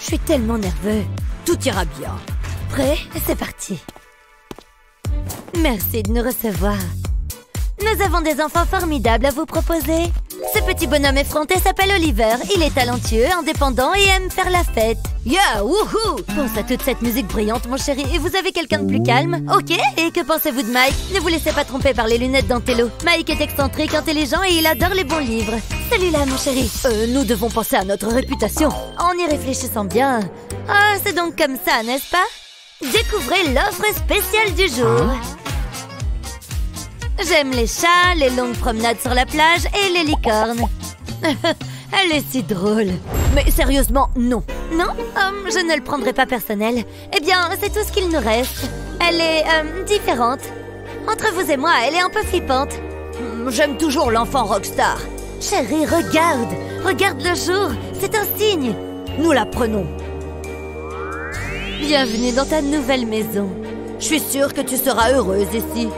Je suis tellement nerveux. Tout ira bien. Prêt? C'est parti. Merci de nous recevoir. Nous avons des enfants formidables à vous proposer. Ce petit bonhomme effronté s'appelle Oliver. Il est talentueux, indépendant et aime faire la fête. Yeah, wouhou! Pense à toute cette musique brillante, mon chéri. Et vous avez quelqu'un de plus calme? Ok, et que pensez-vous de Mike? Ne vous laissez pas tromper par les lunettes d'Antello. Mike est excentrique, intelligent et il adore les bons livres. Celui-là, mon chéri. Nous devons penser à notre réputation. En y réfléchissant bien. Ah, c'est donc comme ça, n'est-ce pas? Découvrez l'offre spéciale du jour. J'aime les chats, les longues promenades sur la plage et les licornes. Elle est si drôle. Mais sérieusement, non. Non? Je ne le prendrai pas personnel. Eh bien, c'est tout ce qu'il nous reste. Elle est, différente. Entre vous et moi, elle est un peu flippante. J'aime toujours l'enfant rockstar. Chérie, regarde. Regarde le jour. C'est un signe. Nous la prenons. Bienvenue dans ta nouvelle maison. Je suis sûre que tu seras heureuse ici.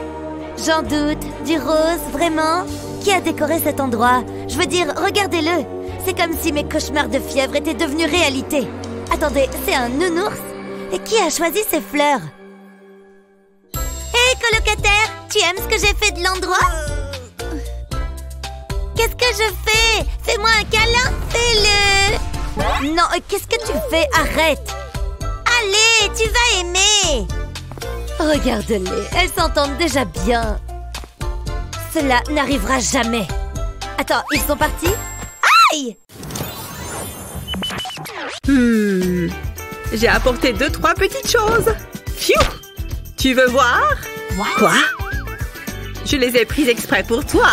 J'en doute. Du rose, vraiment? Qui a décoré cet endroit? Je veux dire, regardez-le. C'est comme si mes cauchemars de fièvre étaient devenus réalité. Attendez, c'est un nounours? Et qui a choisi ces fleurs? Hé, colocataire, tu aimes ce que j'ai fait de l'endroit? Qu'est-ce que je fais? Fais-moi un câlin, fais-le! Non, qu'est-ce que tu fais? Arrête! Allez, tu vas aimer! Regarde-les, elles s'entendent déjà bien. Cela n'arrivera jamais. Attends, ils sont partis? Aïe! J'ai apporté 2-3 petites choses. Pfiou! Tu veux voir? Quoi? Je les ai prises exprès pour toi.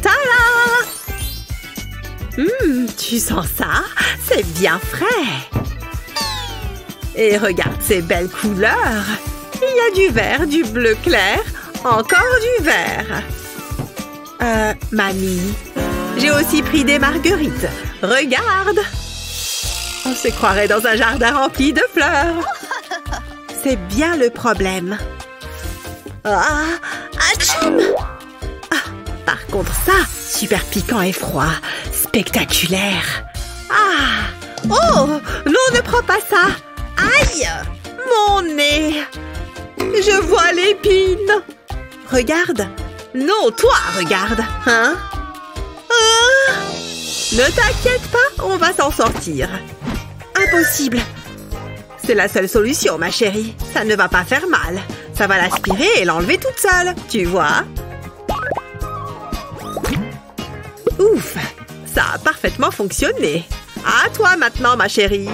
Tada! Tu sens ça? C'est bien frais. Et regarde ces belles couleurs. Il y a du vert, du bleu clair, encore du vert. Mamie, j'ai aussi pris des marguerites. Regarde! On se croirait dans un jardin rempli de fleurs. C'est bien le problème. Ah! Atchoum! Par contre, ça, super piquant et froid. Spectaculaire. Ah! Oh! Non, ne prends pas ça! Aïe! Mon nez! Je vois l'épine! Regarde! Non, toi, regarde! Hein? Ah! Ne t'inquiète pas, on va s'en sortir. Impossible! C'est la seule solution, ma chérie. Ça ne va pas faire mal. Ça va l'aspirer et l'enlever toute seule. Tu vois? Ouf! Ça a parfaitement fonctionné. À toi maintenant, ma chérie.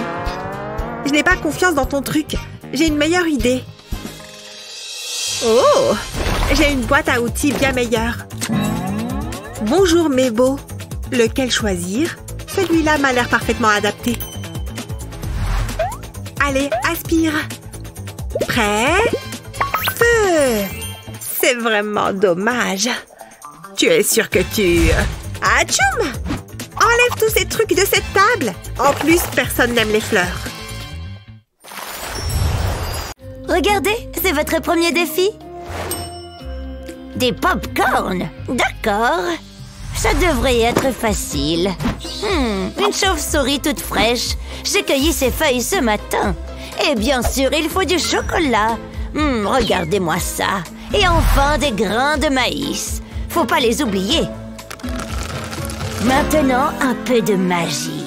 Je n'ai pas confiance dans ton truc. J'ai une meilleure idée. Oh! J'ai une boîte à outils bien meilleure. Bonjour, mes beaux. Lequel choisir? Celui-là m'a l'air parfaitement adapté. Allez, aspire. Prêt? Feu! C'est vraiment dommage. Tu es sûre que tu... Atchoum! Enlève tous ces trucs de cette table. En plus, personne n'aime les fleurs. Regardez, c'est votre premier défi. Des pop-corn. D'accord. Ça devrait être facile. Une chauve-souris toute fraîche. J'ai cueilli ses feuilles ce matin. Et bien sûr, il faut du chocolat. Regardez-moi ça. Et enfin, des grains de maïs. Faut pas les oublier. Maintenant, un peu de magie.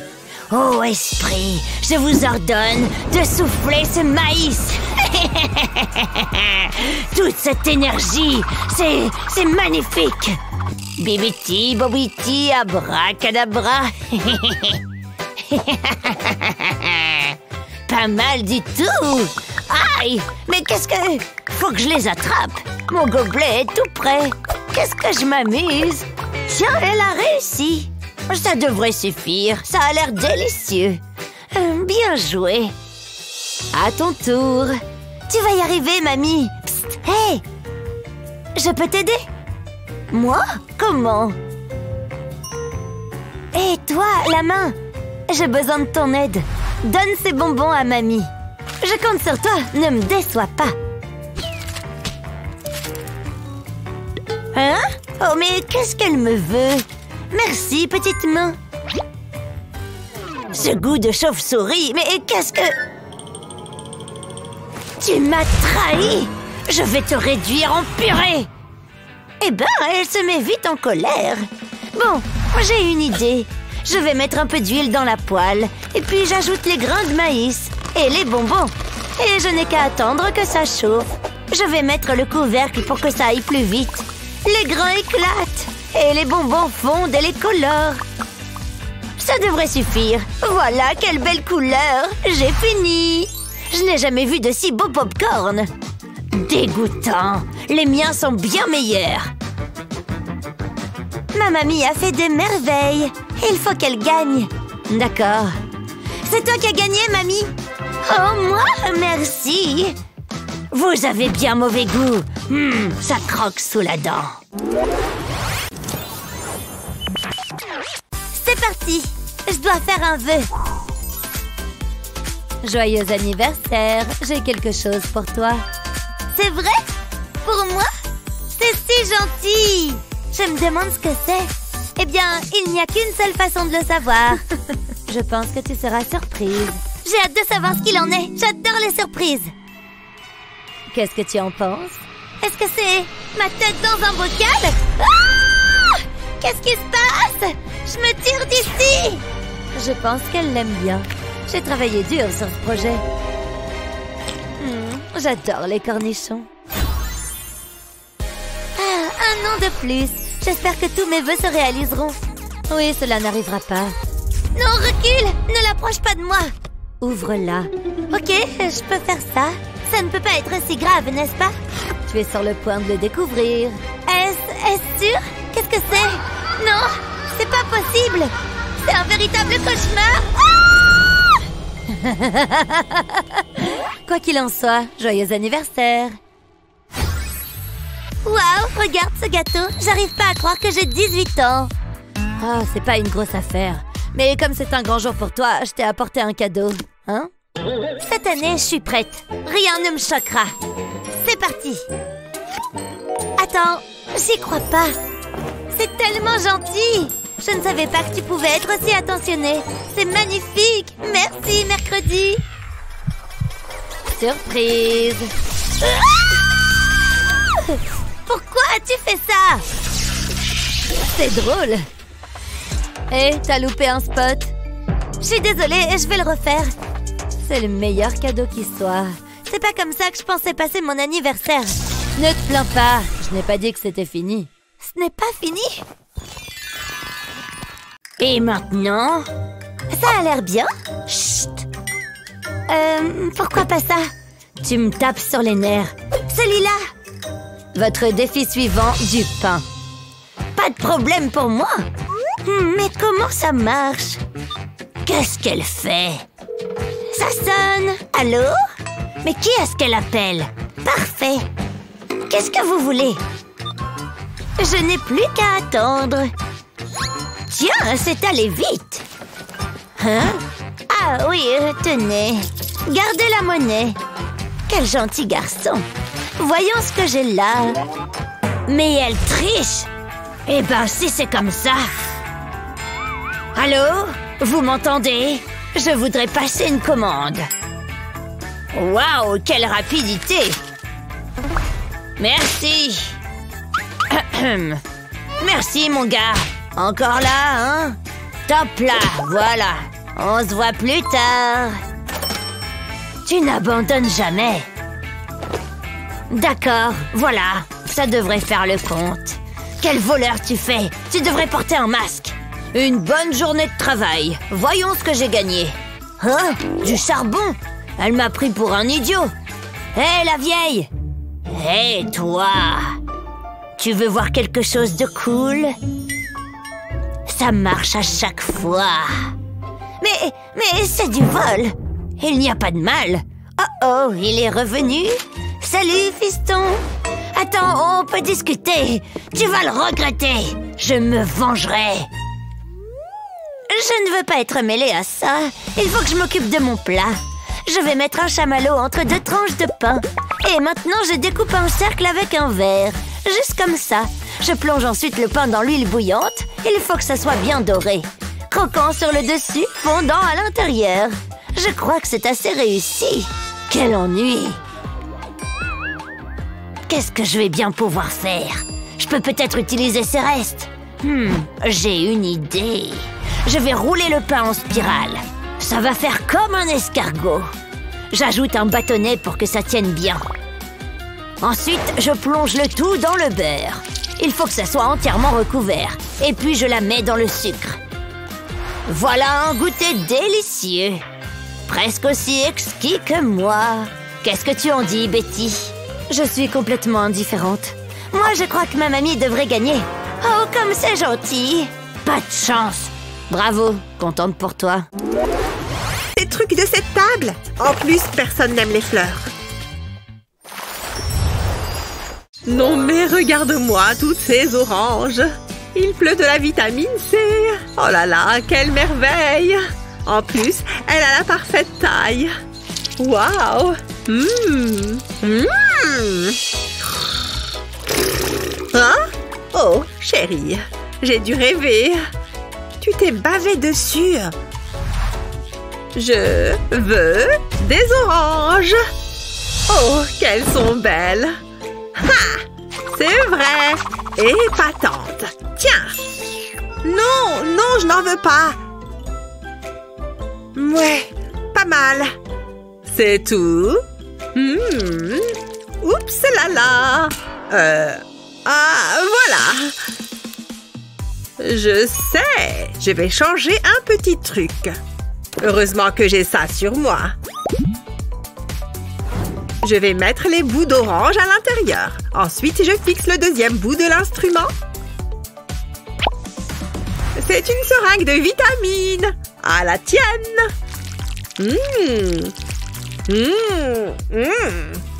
Oh, esprit, je vous ordonne de souffler ce maïs. Toute cette énergie, c'est magnifique. Bibiti, bobiti, abracadabra. Pas mal du tout. Aïe, mais qu'est-ce que... Faut que je les attrape. Mon gobelet est tout prêt. Qu'est-ce que je m'amuse. Tiens, elle a réussi. Ça devrait suffire. Ça a l'air délicieux. Bien joué. À ton tour. Tu vas y arriver, mamie. Psst, hé! Je peux t'aider? Moi? Comment? Hé, toi, la main. J'ai besoin de ton aide. Donne ces bonbons à mamie. Je compte sur toi. Ne me déçois pas. Hein? Oh, mais qu'est-ce qu'elle me veut? Merci, petite main. Ce goût de chauve-souris, mais qu'est-ce que... Tu m'as trahi! Je vais te réduire en purée! Eh ben, elle se met vite en colère. Bon, j'ai une idée. Je vais mettre un peu d'huile dans la poêle, et puis j'ajoute les grains de maïs et les bonbons. Et je n'ai qu'à attendre que ça chauffe. Je vais mettre le couvercle pour que ça aille plus vite. Les grains éclatent, et les bonbons fondent et les colorent. Ça devrait suffire. Voilà, quelle belle couleur! J'ai fini! Je n'ai jamais vu de si beau pop-corn. Dégoûtant! Les miens sont bien meilleurs. Ma mamie a fait des merveilles. Il faut qu'elle gagne. D'accord. C'est toi qui as gagné, mamie? Oh, moi? Merci. Vous avez bien mauvais goût. Ça croque sous la dent. C'est parti. Je dois faire un vœu. Joyeux anniversaire. J'ai quelque chose pour toi. C'est vrai? Pour moi? C'est si gentil. Je me demande ce que c'est. Eh bien, il n'y a qu'une seule façon de le savoir. Je pense que tu seras surprise. J'ai hâte de savoir ce qu'il en est. J'adore les surprises. Qu'est-ce que tu en penses? Est-ce que c'est ma tête dans un bocal? Ah! Qu'est-ce qui se passe? Je me tire d'ici. Je pense qu'elle l'aime bien. J'ai travaillé dur sur ce projet. J'adore les cornichons. Un an de plus. J'espère que tous mes vœux se réaliseront. Oui, cela n'arrivera pas. Non, recule! Ne l'approche pas de moi! Ouvre-la. Ok, je peux faire ça. Ça ne peut pas être si grave, n'est-ce pas? Tu es sur le point de le découvrir. Est-ce sûr? Qu'est-ce que c'est? Non, c'est pas possible! C'est un véritable cauchemar! Ah! Quoi qu'il en soit, joyeux anniversaire! Waouh, regarde ce gâteau! J'arrive pas à croire que j'ai 18 ans! Oh, c'est pas une grosse affaire. Mais comme c'est un grand jour pour toi, je t'ai apporté un cadeau. Hein? Cette année, je suis prête. Rien ne me choquera. C'est parti! Attends, j'y crois pas. C'est tellement gentil! Je ne savais pas que tu pouvais être aussi attentionné. C'est magnifique! Merci, mercredi! Surprise! Ah! Pourquoi as-tu fait ça? C'est drôle. Hé, t'as loupé un spot. Je suis désolée, je vais le refaire. C'est le meilleur cadeau qui soit. C'est pas comme ça que je pensais passer mon anniversaire. Ne te plains pas, je n'ai pas dit que c'était fini. Ce n'est pas fini? Et maintenant? Ça a l'air bien. Chut! Pourquoi pas ça? Tu me tapes sur les nerfs. Celui-là! Votre défi suivant, du pain. Pas de problème pour moi. Mais comment ça marche? Qu'est-ce qu'elle fait? Ça sonne. Allô? Mais qui est-ce qu'elle appelle? Parfait. Qu'est-ce que vous voulez? Je n'ai plus qu'à attendre. Tiens, c'est allé vite. Hein? Ah oui, tenez. Gardez la monnaie. Quel gentil garçon. Voyons ce que j'ai là. Mais elle triche. Eh ben, si c'est comme ça... Allô? Vous m'entendez? Je voudrais passer une commande. Waouh, quelle rapidité! Merci. Merci, mon gars. Encore là, hein? Top là, voilà. On se voit plus tard. Tu n'abandonnes jamais. D'accord, voilà. Ça devrait faire le compte. Quel voleur tu fais! Tu devrais porter un masque. Une bonne journée de travail. Voyons ce que j'ai gagné. Hein? Du charbon? Elle m'a pris pour un idiot. Hé, la vieille! Hé, toi! Tu veux voir quelque chose de cool? Ça marche à chaque fois. Mais c'est du vol. Il n'y a pas de mal. Oh, il est revenu. Salut, fiston. Attends, on peut discuter. Tu vas le regretter. Je me vengerai. Je ne veux pas être mêlée à ça. Il faut que je m'occupe de mon plat. Je vais mettre un chamallow entre 2 tranches de pain. Et maintenant, je découpe un cercle avec un verre. Juste comme ça. Je plonge ensuite le pain dans l'huile bouillante. Il faut que ça soit bien doré. croquant sur le dessus, fondant à l'intérieur. Je crois que c'est assez réussi. Quel ennui! Qu'est-ce que je vais bien pouvoir faire? Je peux peut-être utiliser ces restes. J'ai une idée. Je vais rouler le pain en spirale. Ça va faire comme un escargot. J'ajoute un bâtonnet pour que ça tienne bien. Ensuite, je plonge le tout dans le beurre. Il faut que ça soit entièrement recouvert. Et puis, je la mets dans le sucre. Voilà un goûter délicieux. Presque aussi exquis que moi. Qu'est-ce que tu en dis, Betty? Je suis complètement indifférente. Moi, je crois que ma mamie devrait gagner. Oh, comme c'est gentil. Pas de chance. Bravo, contente pour toi. Les trucs de cette table. En plus, personne n'aime les fleurs. Non mais regarde-moi toutes ces oranges. Il pleut de la vitamine C. Oh là là, quelle merveille. En plus, elle a la parfaite taille. Waouh. Hein? Oh, chérie, j'ai dû rêver. Tu t'es bavé dessus. Je veux des oranges. Oh, qu'elles sont belles. Ha! C'est vrai. Épatante. Tiens. Non, non, je n'en veux pas. Ouais, pas mal. C'est tout. Oups là là. Ah, voilà. Je sais. Je vais changer un petit truc. Heureusement que j'ai ça sur moi. Je vais mettre les bouts d'orange à l'intérieur. Ensuite, je fixe le deuxième bout de l'instrument. C'est une seringue de vitamines. À la tienne.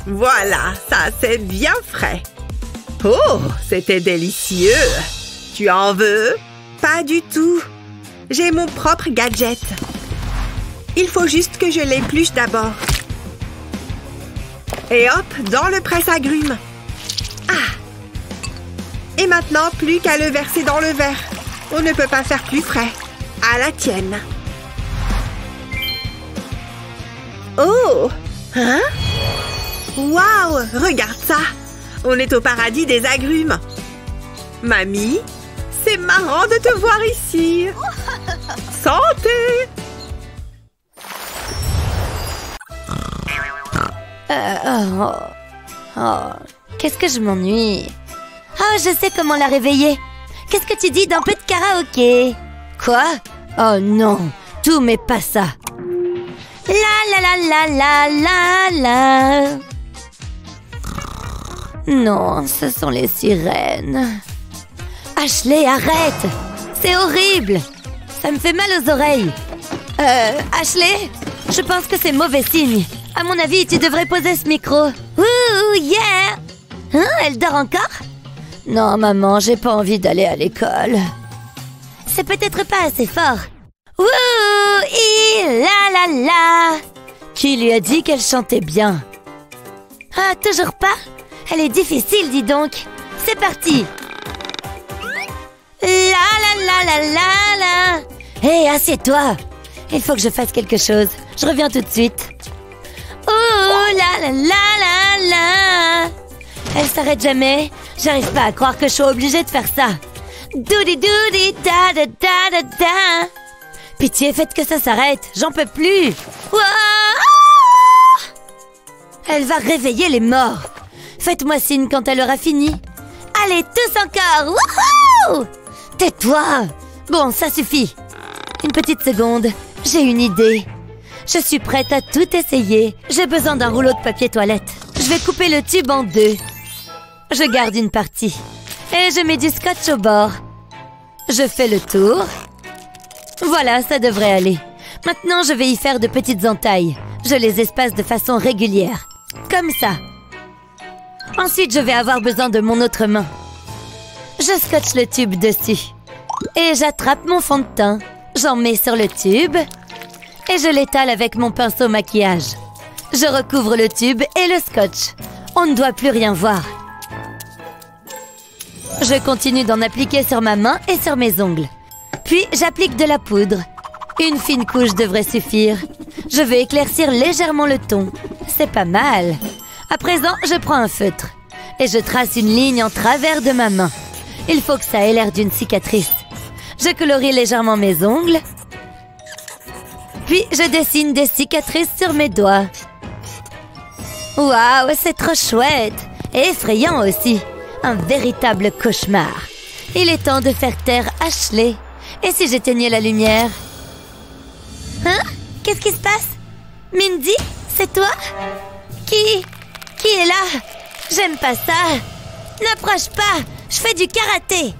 Voilà, ça c'est bien frais. Oh, c'était délicieux. Tu en veux? Pas du tout. J'ai mon propre gadget. Il faut juste que je l'épluche d'abord. Et hop, dans le presse-agrumes. Ah! Et maintenant, plus qu'à le verser dans le verre. On ne peut pas faire plus frais. À la tienne. Oh! Hein? Waouh! Regarde ça! On est au paradis des agrumes. Mamie, c'est marrant de te voir ici. Santé! Qu'est-ce que je m'ennuie. Oh, je sais comment la réveiller. Qu'est-ce que tu dis d'un peu de karaoké? Quoi? Oh non, tout mais pas ça. La la la la la la la. Non, ce sont les sirènes. Ashley, arrête! C'est horrible! Ça me fait mal aux oreilles. Ashley, je pense que c'est mauvais signe. À mon avis, tu devrais poser ce micro. Ouh, yeah! Hein, elle dort encore? Non, maman, j'ai pas envie d'aller à l'école. C'est peut-être pas assez fort. Ouh, la la la! Qui lui a dit qu'elle chantait bien? Ah, toujours pas? Elle est difficile, dis donc. C'est parti! La la la la la la! Hé, assieds-toi! Il faut que je fasse quelque chose. Je reviens tout de suite. Oh la la la la la! Elle s'arrête jamais. J'arrive pas à croire que je suis obligée de faire ça. Doudi doudi da da da da da. Pitié, faites que ça s'arrête. J'en peux plus. Ouah! Elle va réveiller les morts. Faites-moi signe quand elle aura fini. Allez, tous encore. Wouhou! Tais-toi. Bon, ça suffit. Une petite seconde. J'ai une idée. Je suis prête à tout essayer. J'ai besoin d'un rouleau de papier toilette. Je vais couper le tube en deux. Je garde une partie. Et je mets du scotch au bord. Je fais le tour. Voilà, ça devrait aller. Maintenant, je vais y faire de petites entailles. Je les espace de façon régulière. Comme ça. Ensuite, je vais avoir besoin de mon autre main. Je scotche le tube dessus. Et j'attrape mon fond de teint. J'en mets sur le tube. Et je l'étale avec mon pinceau maquillage. Je recouvre le tube et le scotch. On ne doit plus rien voir. Je continue d'en appliquer sur ma main et sur mes ongles. Puis j'applique de la poudre. Une fine couche devrait suffire. Je vais éclaircir légèrement le ton. C'est pas mal. À présent, je prends un feutre. Et je trace une ligne en travers de ma main. Il faut que ça ait l'air d'une cicatrice. Je colorie légèrement mes ongles. Puis je dessine des cicatrices sur mes doigts. Waouh, c'est trop chouette! Et effrayant aussi. Un véritable cauchemar. Il est temps de faire taire Ashley. Et si j'éteignais la lumière? Hein? Qu'est-ce qui se passe? Mindy? C'est toi? Qui est là? J'aime pas ça. N'approche pas. Je fais du karaté.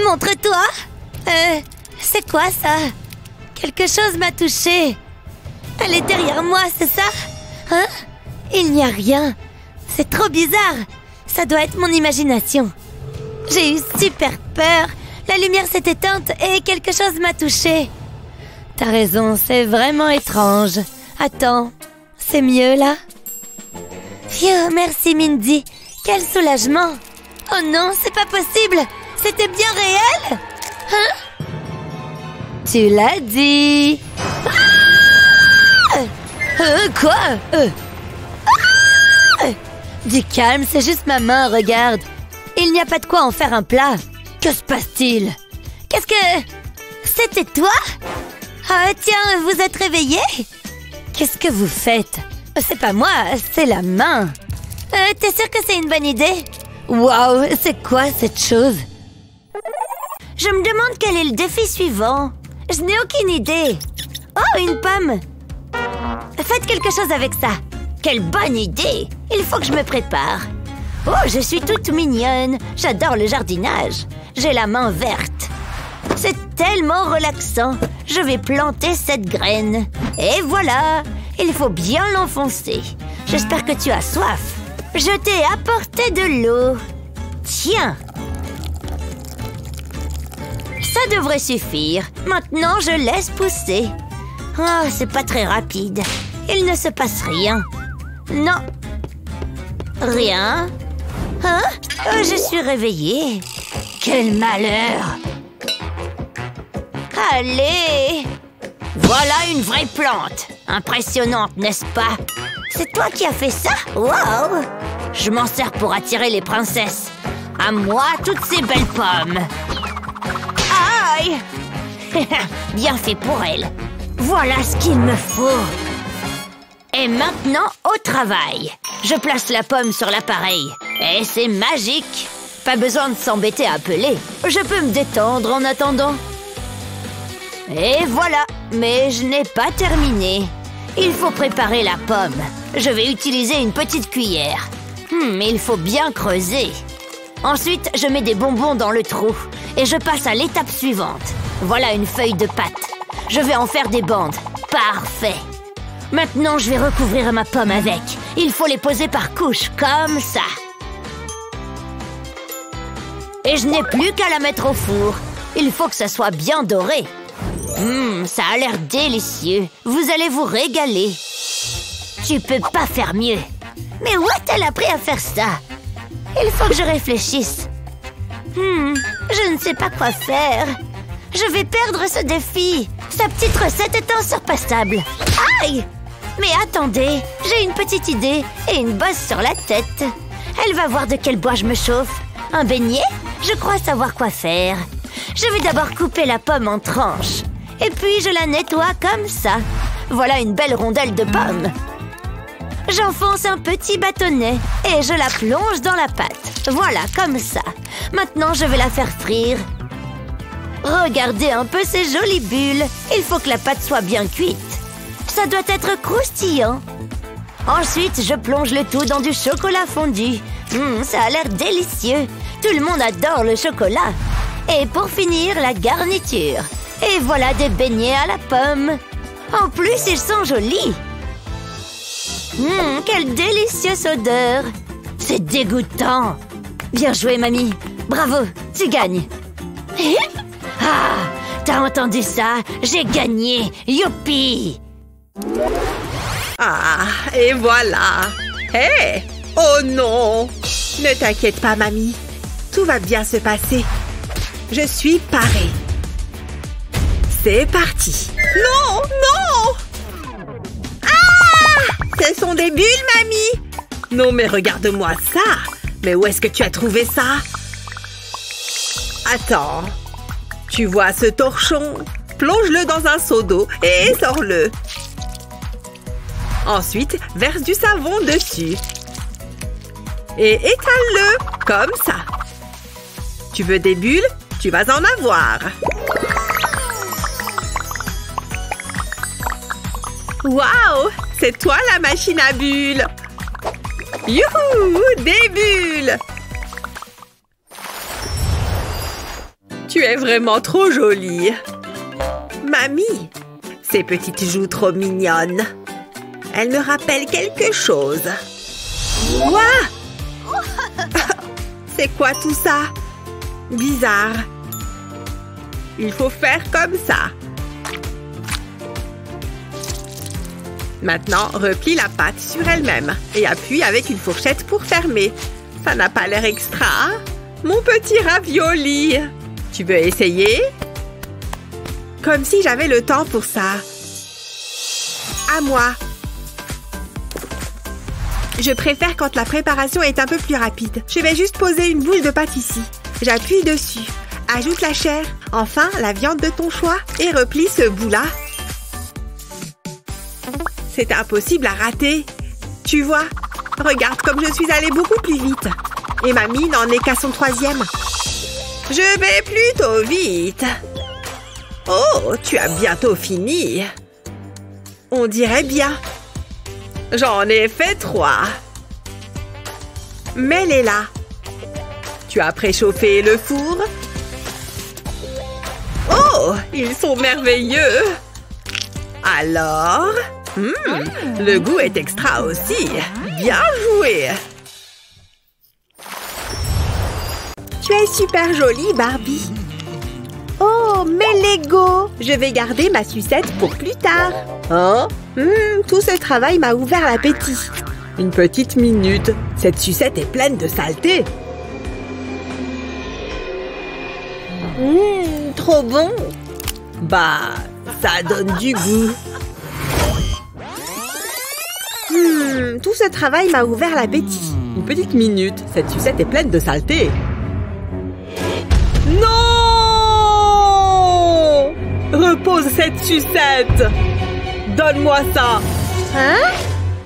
Montre-toi. C'est quoi ça? Quelque chose m'a touchée. Elle est derrière moi, c'est ça? Hein? Il n'y a rien. C'est trop bizarre. Ça doit être mon imagination. J'ai eu super peur. La lumière s'est éteinte et quelque chose m'a touchée. T'as raison, c'est vraiment étrange. Attends, c'est mieux là? Phew, merci Mindy. Quel soulagement. Oh non, c'est pas possible. C'était bien réel? Hein? Tu l'as dit. Quoi? Du calme, c'est juste ma main, regarde. Il n'y a pas de quoi en faire un plat. Que se passe-t-il? Qu'est-ce que... C'était toi? Ah tiens, vous êtes réveillé? Qu'est-ce que vous faites? C'est pas moi, c'est la main. T'es sûr que c'est une bonne idée? Waouh, c'est quoi cette chose? Je me demande quel est le défi suivant. Je n'ai aucune idée. Oh, une pomme. Faites quelque chose avec ça. Quelle bonne idée! Il faut que je me prépare. Oh, je suis toute mignonne. J'adore le jardinage. J'ai la main verte. C'est tellement relaxant. Je vais planter cette graine. Et voilà! Il faut bien l'enfoncer. J'espère que tu as soif. Je t'ai apporté de l'eau. Tiens! Ça devrait suffire. Maintenant, je laisse pousser. Oh, c'est pas très rapide. Il ne se passe rien. Non. Rien. Hein? Je suis réveillée. Quel malheur! Allez! Voilà une vraie plante. Impressionnante, n'est-ce pas? C'est toi qui as fait ça? Wow! Je m'en sers pour attirer les princesses. À moi, toutes ces belles pommes. Aïe! Bien fait pour elle. Voilà ce qu'il me faut. Et maintenant, au travail. Je place la pomme sur l'appareil. Et c'est magique. Pas besoin de s'embêter à peler. Je peux me détendre en attendant. Et voilà. Mais je n'ai pas terminé. Il faut préparer la pomme. Je vais utiliser une petite cuillère. Mais il faut bien creuser. Ensuite, je mets des bonbons dans le trou. Et je passe à l'étape suivante. Voilà une feuille de pâte. Je vais en faire des bandes. Parfait. Maintenant, je vais recouvrir ma pomme avec. Il faut les poser par couches, comme ça. Et je n'ai plus qu'à la mettre au four. Il faut que ça soit bien doré. Ça a l'air délicieux. Vous allez vous régaler. Tu peux pas faire mieux. Mais où a-t-elle appris à faire ça? Il faut que je réfléchisse. Je ne sais pas quoi faire. Je vais perdre ce défi. Sa petite recette est insurpassable. Aïe! Mais attendez, j'ai une petite idée et une bosse sur la tête. Elle va voir de quel bois je me chauffe. Un beignet? Je crois savoir quoi faire. Je vais d'abord couper la pomme en tranches. Et puis je la nettoie comme ça. Voilà une belle rondelle de pomme. J'enfonce un petit bâtonnet et je la plonge dans la pâte. Voilà, comme ça. Maintenant, je vais la faire frire. Regardez un peu ces jolies bulles. Il faut que la pâte soit bien cuite. Ça doit être croustillant. Ensuite, je plonge le tout dans du chocolat fondu. Ça a l'air délicieux. Tout le monde adore le chocolat. Et pour finir, la garniture. Et voilà des beignets à la pomme. En plus, ils sont jolis. Quelle délicieuse odeur. C'est dégoûtant. Bien joué, mamie. Bravo, tu gagnes. Ah, t'as entendu ça? J'ai gagné. Youpi! Ah, et voilà. Hé! Oh non! Ne t'inquiète pas, mamie. Tout va bien se passer. Je suis parée. C'est parti. Non, non! Ah! Ce sont des bulles, mamie! Non, mais regarde-moi ça! Mais où est-ce que tu as trouvé ça? Attends. Tu vois ce torchon? Plonge-le dans un seau d'eau et sors-le. Ensuite, verse du savon dessus. Et étale-le, comme ça. Tu veux des bulles? Tu vas en avoir. Waouh! C'est toi la machine à bulles! Youhou! Des bulles! Tu es vraiment trop jolie. Mamie, ces petites joues trop mignonnes. Elles me rappellent quelque chose. Quoi? C'est quoi tout ça? Bizarre. Il faut faire comme ça. Maintenant, replie la pâte sur elle-même et appuie avec une fourchette pour fermer. Ça n'a pas l'air extra, hein? Mon petit ravioli! Tu veux essayer? Comme si j'avais le temps pour ça. À moi. Je préfère quand la préparation est un peu plus rapide. Je vais juste poser une boule de pâte ici. J'appuie dessus. Ajoute la chair. Enfin, la viande de ton choix. Et replie ce bout-là. C'est impossible à rater. Tu vois? Regarde comme je suis allée beaucoup plus vite. Et mamie n'en est qu'à son 3e. Je vais plutôt vite. Oh, tu as bientôt fini. On dirait bien. J'en ai fait 3. Mets-les là. Tu as préchauffé le four? Oh, ils sont merveilleux. Alors, le goût est extra aussi. Bien joué. Tu es super jolie, Barbie. Oh, mes Legos! Je vais garder ma sucette pour plus tard. Hein? Tout ce travail m'a ouvert l'appétit. Une petite minute. Cette sucette est pleine de saleté. Trop bon. Bah, ça donne du goût. Tout ce travail m'a ouvert l'appétit. Une petite minute. Cette sucette est pleine de saleté. Non! Repose cette sucette. Donne-moi ça. Hein?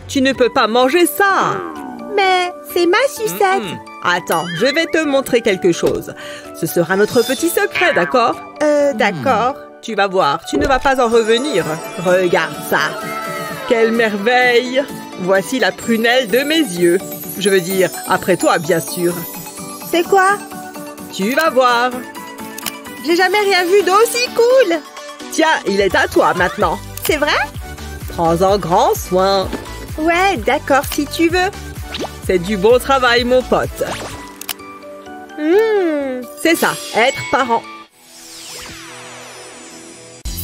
Tu ne peux pas manger ça. Mais c'est ma sucette. Attends, je vais te montrer quelque chose. Ce sera notre petit secret, d'accord? D'accord. Tu vas voir, tu ne vas pas en revenir. Regarde ça. Quelle merveille! Voici la prunelle de mes yeux. Je veux dire, après toi, bien sûr. C'est quoi? Tu vas voir. J'ai jamais rien vu d'aussi cool. Tiens, il est à toi maintenant. C'est vrai? Prends-en grand soin. Ouais, d'accord, si tu veux. C'est du bon travail, mon pote. C'est ça, être parent.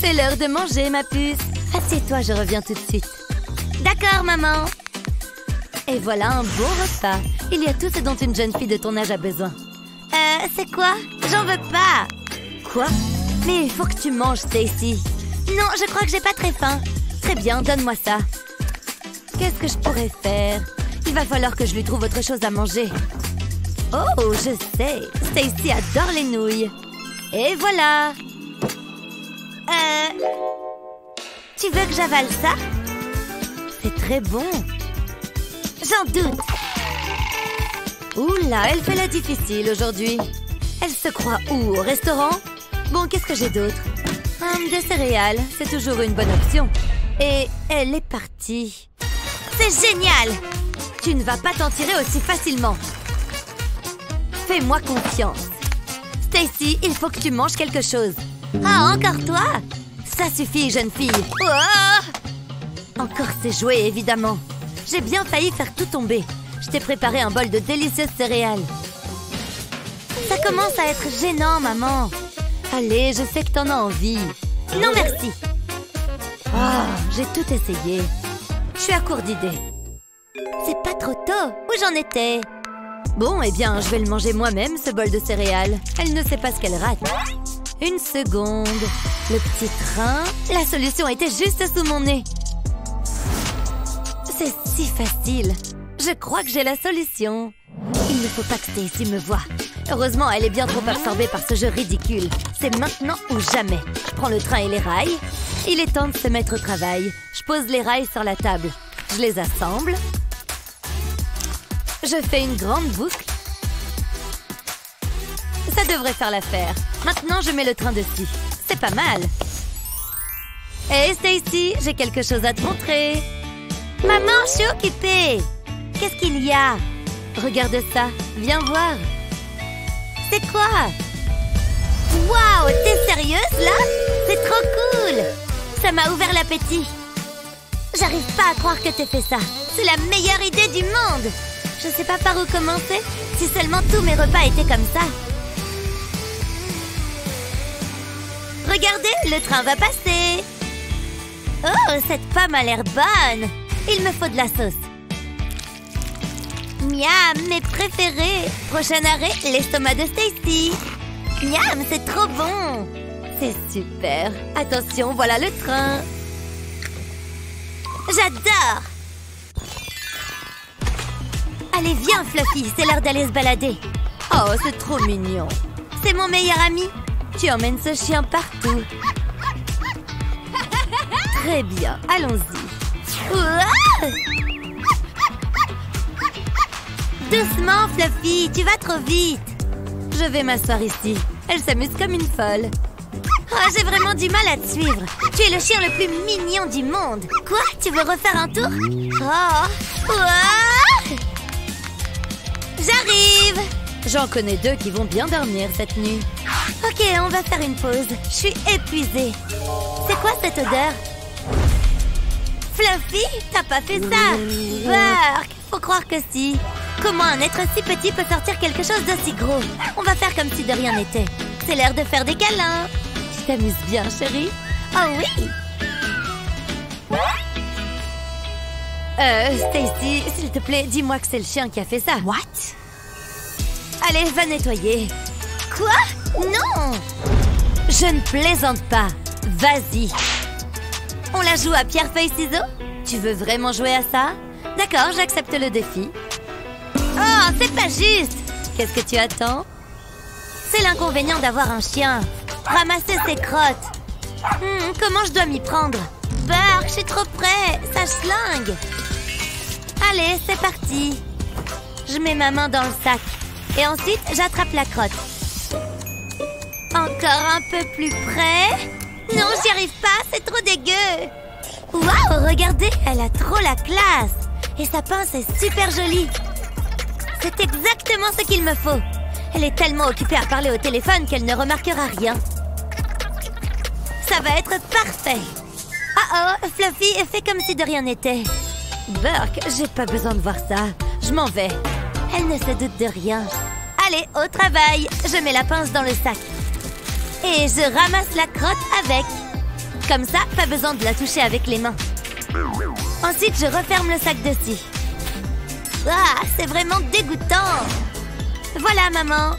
C'est l'heure de manger, ma puce. Assieds-toi, je reviens tout de suite. D'accord, maman. Et voilà un beau repas. Il y a tout ce dont une jeune fille de ton âge a besoin. C'est quoi? J'en veux pas. Quoi? Mais il faut que tu manges, Stacy. Non, je crois que j'ai pas très faim. Très bien, donne-moi ça. Qu'est-ce que je pourrais faire? Il va falloir que je lui trouve autre chose à manger. Oh, je sais. Stacy adore les nouilles. Et voilà. Tu veux que j'avale ça? C'est très bon. J'en doute. Oula, elle fait la difficile aujourd'hui. Elle se croit où? Au restaurant? Bon, qu'est-ce que j'ai d'autre? Des céréales, c'est toujours une bonne option. Et elle est partie. C'est génial! Tu ne vas pas t'en tirer aussi facilement. Fais-moi confiance. Stacy, il faut que tu manges quelque chose. Ah, encore toi? Ça suffit, jeune fille. Oh! Encore ces jouets, évidemment. J'ai bien failli faire tout tomber. Je t'ai préparé un bol de délicieuses céréales. Ça commence à être gênant, maman. Allez, je sais que t'en as envie. Non, merci. Oh, j'ai tout essayé. Je suis à court d'idées. C'est pas trop tôt. Où j'en étais? Bon, eh bien, je vais le manger moi-même, ce bol de céréales. Elle ne sait pas ce qu'elle rate. Une seconde. Le petit train. La solution était juste sous mon nez. C'est si facile. Je crois que j'ai la solution. Il ne faut pas que Stacy me voie. Heureusement, elle est bien trop absorbée par ce jeu ridicule. C'est maintenant ou jamais. Je prends le train et les rails. Il est temps de se mettre au travail. Je pose les rails sur la table. Je les assemble. Je fais une grande boucle. Ça devrait faire l'affaire. Maintenant, je mets le train dessus. C'est pas mal. Hé, Stacy, j'ai quelque chose à te montrer. Maman, je suis occupée. Qu'est-ce qu'il y a? Regarde ça. Viens voir. C'est quoi? Waouh, t'es sérieuse, là? C'est trop cool. Ça m'a ouvert l'appétit. J'arrive pas à croire que t'aies fait ça. C'est la meilleure idée du monde. Je sais pas par où commencer. Si seulement tous mes repas étaient comme ça. Regardez, le train va passer. Oh, cette pomme a l'air bonne. Il me faut de la sauce. Miam, mes préférés. Prochain arrêt, l'estomac de Stacy. Miam, c'est trop bon. C'est super. Attention, voilà le train. J'adore. Allez, viens, Fluffy, c'est l'heure d'aller se balader. Oh, c'est trop mignon. C'est mon meilleur ami. Tu emmènes ce chien partout. Très bien, allons-y. Ouah! Doucement, Fluffy, tu vas trop vite. Je vais m'asseoir ici. Elle s'amuse comme une folle. Oh, j'ai vraiment du mal à te suivre. Tu es le chien le plus mignon du monde. Quoi? Tu veux refaire un tour? Oh! Ouah! J'arrive! J'en connais deux qui vont bien dormir cette nuit. Ok, on va faire une pause. Je suis épuisée. C'est quoi cette odeur? Fluffy, t'as pas fait ça? Burk, faut croire que si. Comment un être si petit peut sortir quelque chose d'aussi gros? On va faire comme si de rien n'était. C'est l'heure de faire des câlins. Tu t'amuses bien, chérie? Oh oui! Stacy, s'il te plaît, dis-moi que c'est le chien qui a fait ça. What? Allez, va nettoyer. Quoi? Non! Je ne plaisante pas. Vas-y. On la joue à pierre-feuille-ciseaux? Tu veux vraiment jouer à ça? D'accord, j'accepte le défi. Oh, c'est pas juste! Qu'est-ce que tu attends? C'est l'inconvénient d'avoir un chien. Ramasser ses crottes. Comment je dois m'y prendre? Burk, je suis trop près. Ça schlingue. Allez, c'est parti. Je mets ma main dans le sac. Et ensuite, j'attrape la crotte. Encore un peu plus près. Non, j'y arrive pas, c'est trop dégueu. Waouh, regardez, elle a trop la classe. Et sa pince est super jolie. C'est exactement ce qu'il me faut. Elle est tellement occupée à parler au téléphone qu'elle ne remarquera rien. Ça va être parfait. Oh, Fluffy, fais comme si de rien n'était. Burk, j'ai pas besoin de voir ça. Je m'en vais. Elle ne se doute de rien. Allez, au travail. Je mets la pince dans le sac. Et je ramasse la crotte avec. Comme ça, pas besoin de la toucher avec les mains. Ensuite, je referme le sac dessus. Ah, c'est vraiment dégoûtant. Voilà, maman.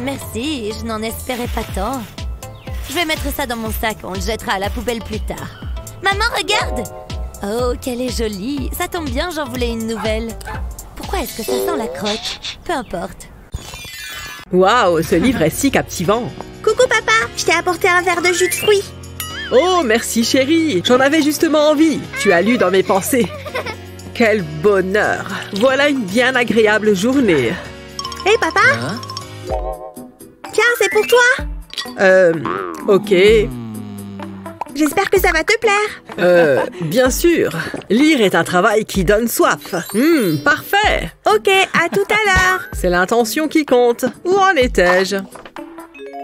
Merci, je n'en espérais pas tant. Je vais mettre ça dans mon sac, on le jettera à la poubelle plus tard. Maman, regarde! Oh, qu'elle est jolie. Ça tombe bien, j'en voulais une nouvelle. Pourquoi est-ce que ça sent la crotte? Peu importe. Waouh, ce livre est si captivant. Coucou papa, je t'ai apporté un verre de jus de fruits. Oh, merci chérie. J'en avais justement envie. Tu as lu dans mes pensées. Quel bonheur. Voilà une bien agréable journée. Hé papa? Tiens, c'est pour toi. Ok. J'espère que ça va te plaire. Bien sûr. Lire est un travail qui donne soif. Parfait. Ok, à tout à l'heure. C'est l'intention qui compte. Où en étais-je?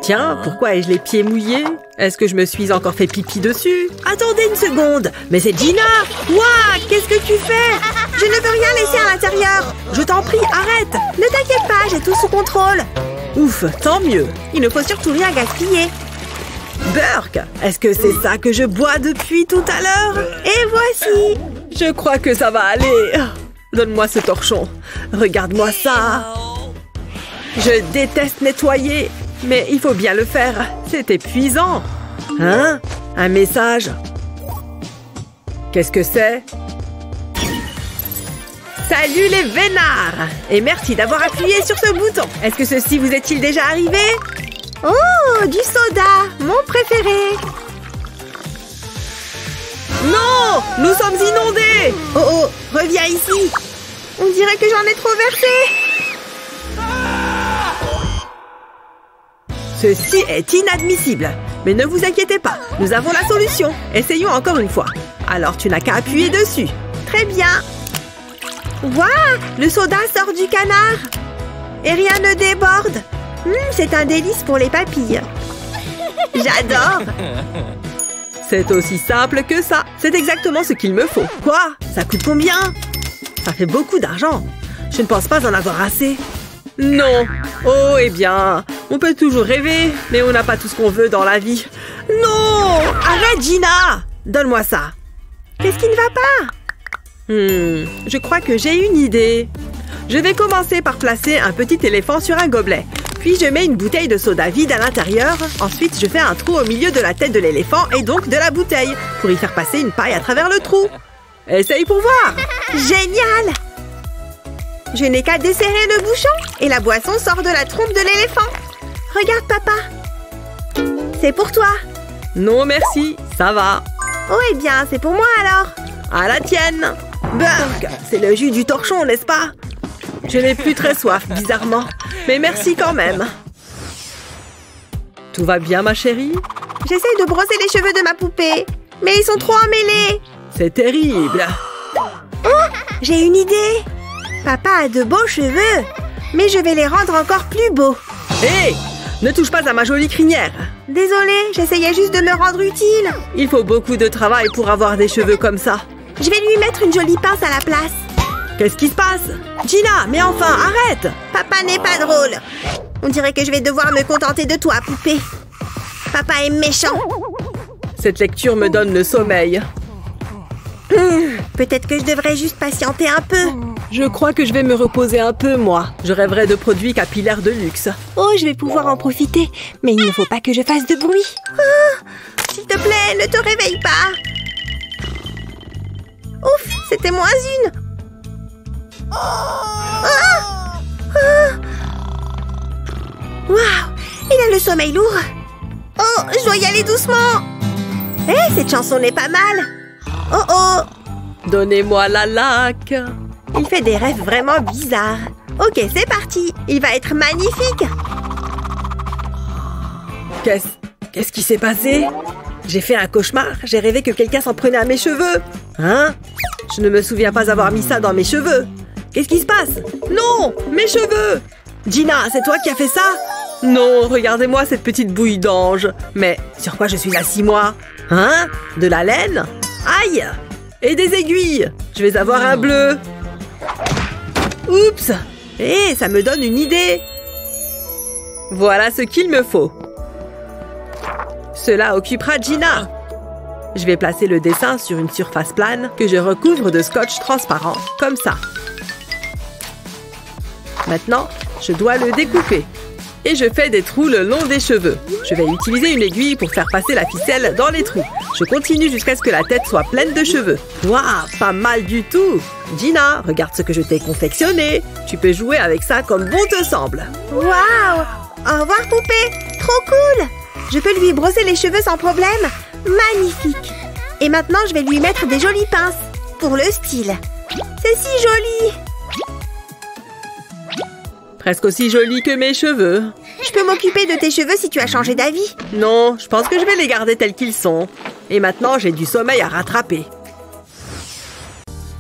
Tiens, pourquoi ai-je les pieds mouillés? Est-ce que je me suis encore fait pipi dessus? Attendez une seconde. Mais c'est Gina. Ouah, qu'est-ce que tu fais? Je ne veux rien laisser à l'intérieur. Je t'en prie, arrête. Ne t'inquiète pas, j'ai tout sous contrôle. Ouf, tant mieux. Il ne faut surtout rien gaspiller. Burk, est-ce que c'est ça que je bois depuis tout à l'heure? Et voici. Je crois que ça va aller. Donne-moi ce torchon. Regarde-moi ça. Je déteste nettoyer. Mais il faut bien le faire. C'est épuisant. Hein? Un message? Qu'est-ce que c'est? Salut les vénards! Et merci d'avoir appuyé sur ce bouton. Est-ce que ceci vous est-il déjà arrivé? Oh, du soda, mon préféré. Non! Nous sommes inondés! Oh oh, reviens ici. On dirait que j'en ai trop versé. Ceci est inadmissible. Mais ne vous inquiétez pas, nous avons la solution. Essayons encore une fois. Alors tu n'as qu'à appuyer dessus. Très bien. Waouh, le soda sort du canard. Et rien ne déborde. C'est un délice pour les papilles. J'adore. C'est aussi simple que ça. C'est exactement ce qu'il me faut. Quoi? Ça coûte combien? Ça fait beaucoup d'argent. Je ne pense pas en avoir assez. Non. Oh, eh bien, on peut toujours rêver, mais on n'a pas tout ce qu'on veut dans la vie. Non! Arrête, Gina! Donne-moi ça. Qu'est-ce qui ne va pas? Je crois que j'ai une idée. Je vais commencer par placer un petit éléphant sur un gobelet. Puis je mets une bouteille de soda vide à l'intérieur. Ensuite, je fais un trou au milieu de la tête de l'éléphant et donc de la bouteille pour y faire passer une paille à travers le trou. Essaye pour voir. Génial! Je n'ai qu'à desserrer le bouchon et la boisson sort de la trompe de l'éléphant. Regarde, papa. C'est pour toi. Non, merci. Ça va. Oh, eh bien, c'est pour moi alors. À la tienne. Burk, c'est le jus du torchon, n'est-ce pas? Je n'ai plus très soif, bizarrement. Mais merci quand même. Tout va bien, ma chérie? J'essaye de brosser les cheveux de ma poupée, mais ils sont trop emmêlés. C'est terrible. Oh, j'ai une idée. Papa a de beaux cheveux, mais je vais les rendre encore plus beaux. Hé! Ne touche pas à ma jolie crinière. Désolée, j'essayais juste de me rendre utile. Il faut beaucoup de travail pour avoir des cheveux comme ça. Je vais lui mettre une jolie pince à la place. Qu'est-ce qui se passe? Gina, mais enfin, arrête! Papa n'est pas drôle. On dirait que je vais devoir me contenter de toi, poupée. Papa est méchant. Cette lecture me donne le sommeil. Peut-être que je devrais juste patienter un peu. Je crois que je vais me reposer un peu, moi. Je rêverais de produits capillaires de luxe. Oh, je vais pouvoir en profiter. Mais il ne faut pas que je fasse de bruit. S'il te plaît, ne te réveille pas. Ouf, c'était moins une. Waouh, il a le sommeil lourd. Oh, je dois y aller doucement. Hé, cette chanson n'est pas mal. Oh oh. Donnez-moi la laque. Il fait des rêves vraiment bizarres. Ok, c'est parti. Il va être magnifique. Qu'est-ce qui s'est passé? J'ai fait un cauchemar. J'ai rêvé que quelqu'un s'en prenait à mes cheveux. Hein? Je ne me souviens pas avoir mis ça dans mes cheveux. Qu'est-ce qui se passe? Non! Mes cheveux! Gina, c'est toi qui as fait ça? Non, regardez-moi cette petite bouille d'ange. Mais sur quoi je suis assis, moi? Hein? De la laine? Aïe! Et des aiguilles! Je vais avoir un bleu. Oups! Hé, ça me donne une idée. Voilà ce qu'il me faut. Cela occupera Gina. Je vais placer le dessin sur une surface plane que je recouvre de scotch transparent, comme ça. Maintenant, je dois le découper. Et je fais des trous le long des cheveux. Je vais utiliser une aiguille pour faire passer la ficelle dans les trous. Je continue jusqu'à ce que la tête soit pleine de cheveux. Waouh, pas mal du tout! Gina, regarde ce que je t'ai confectionné. Tu peux jouer avec ça comme bon te semble. Waouh! Au revoir, poupée! Trop cool! Je peux lui brosser les cheveux sans problème. Magnifique! Et maintenant, je vais lui mettre des jolies pinces. Pour le style. C'est si joli! Presque aussi joli que mes cheveux. Je peux m'occuper de tes cheveux si tu as changé d'avis. Non, je pense que je vais les garder tels qu'ils sont. Et maintenant, j'ai du sommeil à rattraper.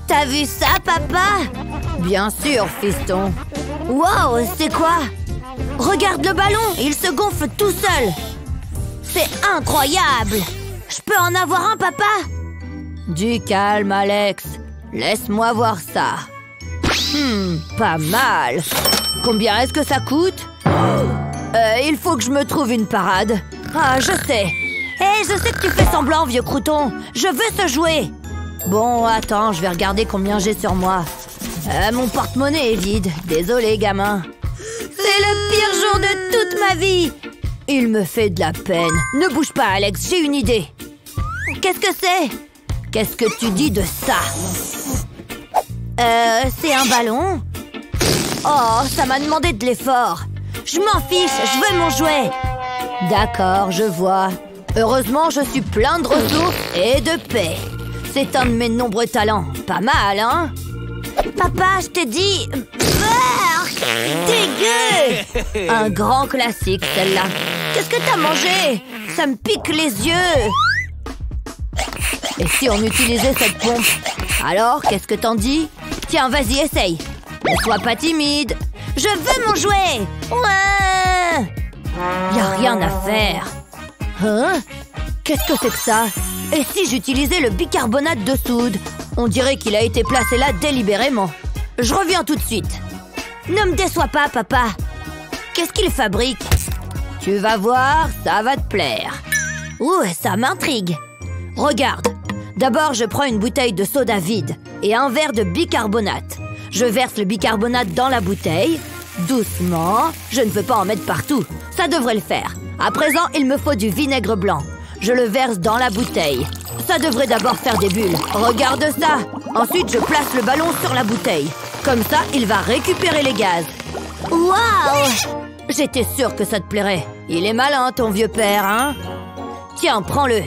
T'as vu ça, papa? Bien sûr, fiston. Wow, c'est quoi? Regarde le ballon, il se gonfle tout seul. C'est incroyable. Je peux en avoir un, papa? Du calme, Alex. Laisse-moi voir ça. Pas mal. Combien est-ce que ça coûte? Il faut que je me trouve une parade. Ah, je sais. Hé, je sais que tu fais semblant, vieux crouton. Je veux ce jouet. Bon, attends, je vais regarder combien j'ai sur moi. Mon porte-monnaie est vide. Désolé, gamin. C'est le pire jour de toute ma vie. Il me fait de la peine. Ne bouge pas, Alex, j'ai une idée. Qu'est-ce que c'est? Qu'est-ce que tu dis de ça? C'est un ballon? Oh, ça m'a demandé de l'effort. Je m'en fiche, je veux mon jouet. D'accord, je vois. Heureusement, je suis plein de ressources et de paix. C'est un de mes nombreux talents. Pas mal, hein? Papa, je t'ai dit... Dégueu! Un grand classique, celle-là. Qu'est-ce que t'as mangé? Ça me pique les yeux. Et si on utilisait cette pompe? Alors, qu'est-ce que t'en dis? Tiens, vas-y, essaye. Ne sois pas timide. Je veux mon jouet. Ouais. Y a rien à faire. Hein? Qu'est-ce que c'est que ça? Et si j'utilisais le bicarbonate de soude? On dirait qu'il a été placé là délibérément. Je reviens tout de suite. Ne me déçois pas, papa. Qu'est-ce qu'il fabrique? Tu vas voir, ça va te plaire. Ouh, ça m'intrigue. Regarde. D'abord, je prends une bouteille de soda vide et un verre de bicarbonate. Je verse le bicarbonate dans la bouteille. Doucement. Je ne peux pas en mettre partout. Ça devrait le faire. À présent, il me faut du vinaigre blanc. Je le verse dans la bouteille. Ça devrait d'abord faire des bulles. Regarde ça. Ensuite, je place le ballon sur la bouteille. Comme ça, il va récupérer les gaz. Waouh! J'étais sûre que ça te plairait. Il est malin, ton vieux père, hein? Tiens, prends-le.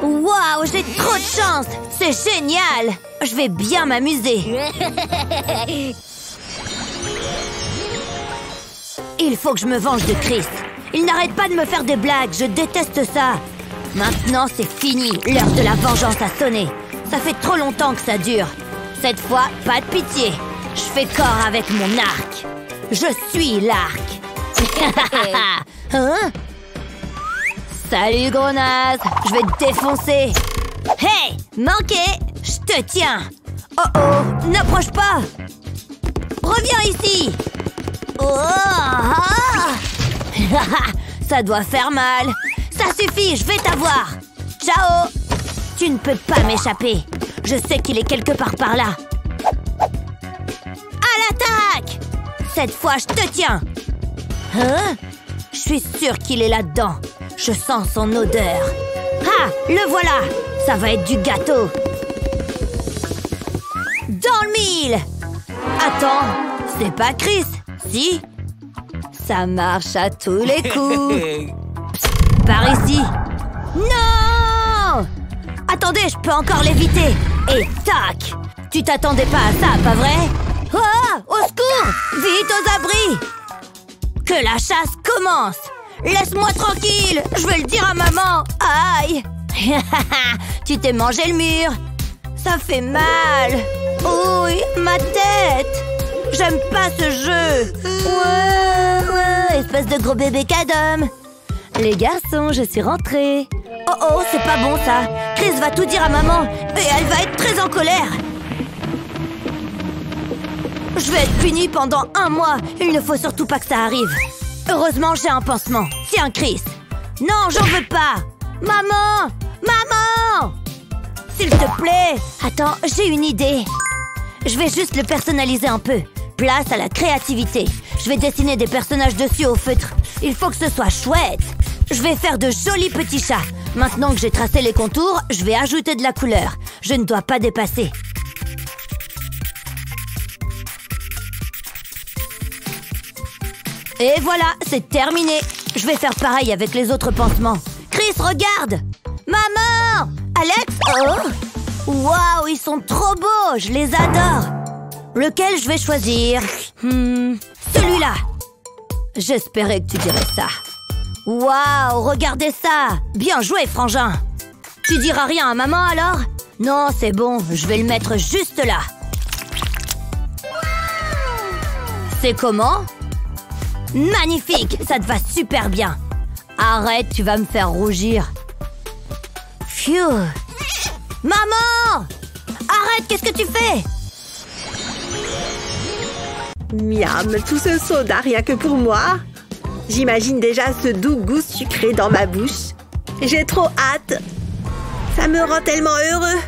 Waouh, j'ai trop de chance! C'est génial! Je vais bien m'amuser. Il faut que je me venge de Chris. Il n'arrête pas de me faire des blagues. Je déteste ça. Maintenant, c'est fini. L'heure de la vengeance a sonné. Ça fait trop longtemps que ça dure. Cette fois, pas de pitié. Je fais corps avec mon arc. Je suis l'arc. Hein? Salut, gros naze. Je vais te défoncer. Hey, manqué. Je te tiens. Oh oh, n'approche pas. Reviens ici. Oh, ah. Ça doit faire mal. Ça suffit, je vais t'avoir. Ciao. Tu ne peux pas m'échapper. Je sais qu'il est quelque part par là. À l'attaque! Cette fois, je te tiens. Hein? Je suis sûre qu'il est là-dedans. Je sens son odeur. Ah, le voilà. Ça va être du gâteau. Dans le mille. Attends, c'est pas Chris, si? Ça marche à tous les coups. Psst, par ici. Non! Attendez, je peux encore l'éviter. Et tac! Tu t'attendais pas à ça, pas vrai? Oh! Au secours! Vite aux abris! Que la chasse commence! Laisse-moi tranquille! Je vais le dire à maman! Aïe! Tu t'es mangé le mur! Ça fait mal! Ouh, ma tête! J'aime pas ce jeu! Ouais, espèce de gros bébé cadom! Les garçons, je suis rentrée! Oh oh, c'est pas bon ça! Chris va tout dire à maman et elle va être très en colère! Je vais être punie pendant 1 mois! Il ne faut surtout pas que ça arrive! Heureusement, j'ai un pansement! Tiens, Chris! Non, j'en veux pas! Maman! Maman! S'il te plaît! Attends, j'ai une idée! Je vais juste le personnaliser un peu. Place à la créativité. Je vais dessiner des personnages dessus au feutre. Il faut que ce soit chouette. Je vais faire de jolis petits chats. Maintenant que j'ai tracé les contours, je vais ajouter de la couleur. Je ne dois pas dépasser. Et voilà, c'est terminé. Je vais faire pareil avec les autres pansements. Chris, regarde! Maman! Alex? Oh! Waouh, ils sont trop beaux! Je les adore! Lequel je vais choisir? Celui-là! J'espérais que tu dirais ça. Waouh, regardez ça! Bien joué, frangin! Tu diras rien à maman, alors? Non, c'est bon, je vais le mettre juste là. C'est comment? Magnifique! Ça te va super bien! Arrête, tu vas me faire rougir. Phew! Maman! Arrête, qu'est-ce que tu fais? Miam, tout ce soda rien que pour moi. J'imagine déjà ce doux goût sucré dans ma bouche. J'ai trop hâte. Ça me rend tellement heureux.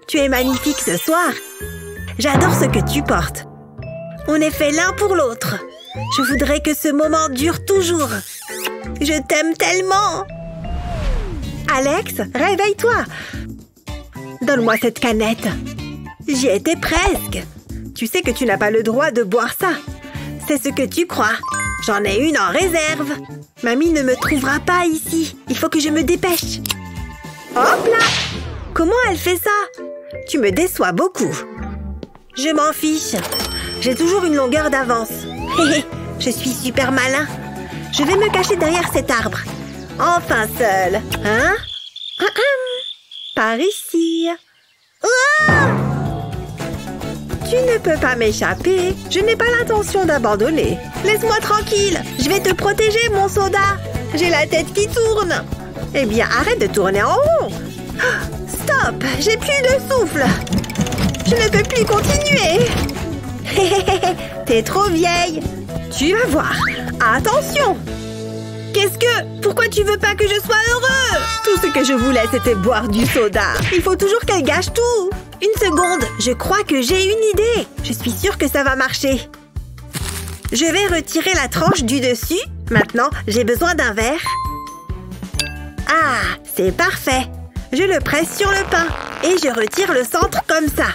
Tu es magnifique ce soir. J'adore ce que tu portes. On est fait l'un pour l'autre. Je voudrais que ce moment dure toujours. Je t'aime tellement. Alex, réveille-toi. Donne-moi cette canette. J'y étais presque. Tu sais que tu n'as pas le droit de boire ça. C'est ce que tu crois. J'en ai une en réserve. Mamie ne me trouvera pas ici. Il faut que je me dépêche. Hop là! Comment elle fait ça? Tu me déçois beaucoup. Je m'en fiche. J'ai toujours une longueur d'avance. Je suis super malin. Je vais me cacher derrière cet arbre. Enfin seul. Hein? Par ici. Ah! Tu ne peux pas m'échapper. Je n'ai pas l'intention d'abandonner. Laisse-moi tranquille. Je vais te protéger, mon soda. J'ai la tête qui tourne. Eh bien, arrête de tourner en rond. Stop! J'ai plus de souffle. Je ne peux plus continuer. T'es trop vieille. Tu vas voir. Attention! Qu'est-ce que... Pourquoi tu veux pas que je sois heureux? Tout ce que je voulais, c'était boire du soda. Il faut toujours qu'elle gâche tout. Une seconde, je crois que j'ai une idée. Je suis sûre que ça va marcher. Je vais retirer la tranche du dessus. Maintenant, j'ai besoin d'un verre. Ah, c'est parfait. Je le presse sur le pain et je retire le centre comme ça.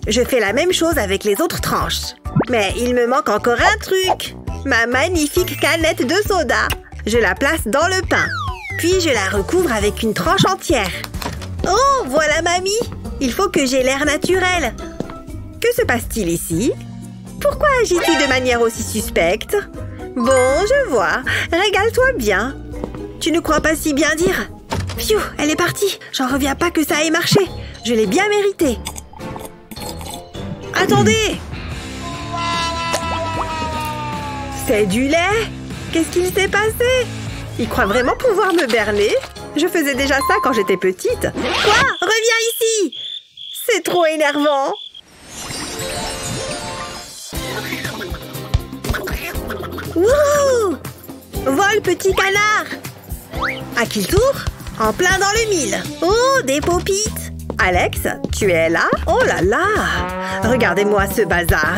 Je fais la même chose avec les autres tranches. Mais il me manque encore un truc. Ma magnifique canette de soda. Je la place dans le pain. Puis je la recouvre avec une tranche entière. Oh, voilà mamie! Il faut que j'aie l'air naturel. Que se passe-t-il ici? Pourquoi agis-tu de manière aussi suspecte? Bon, je vois. Régale-toi bien. Tu ne crois pas si bien dire? Pfiou, elle est partie. J'en reviens pas que ça ait marché. Je l'ai bien mérité. Attendez! C'est du lait? Qu'est-ce qu'il s'est passé? Il croit vraiment pouvoir me berner? Je faisais déjà ça quand j'étais petite. Quoi? Reviens ici! C'est trop énervant. Wouhou! Vole, petit canard! À qui le tour? En plein dans le mille. Oh, des paupites! Alex, tu es là? Oh là là! Regardez-moi ce bazar.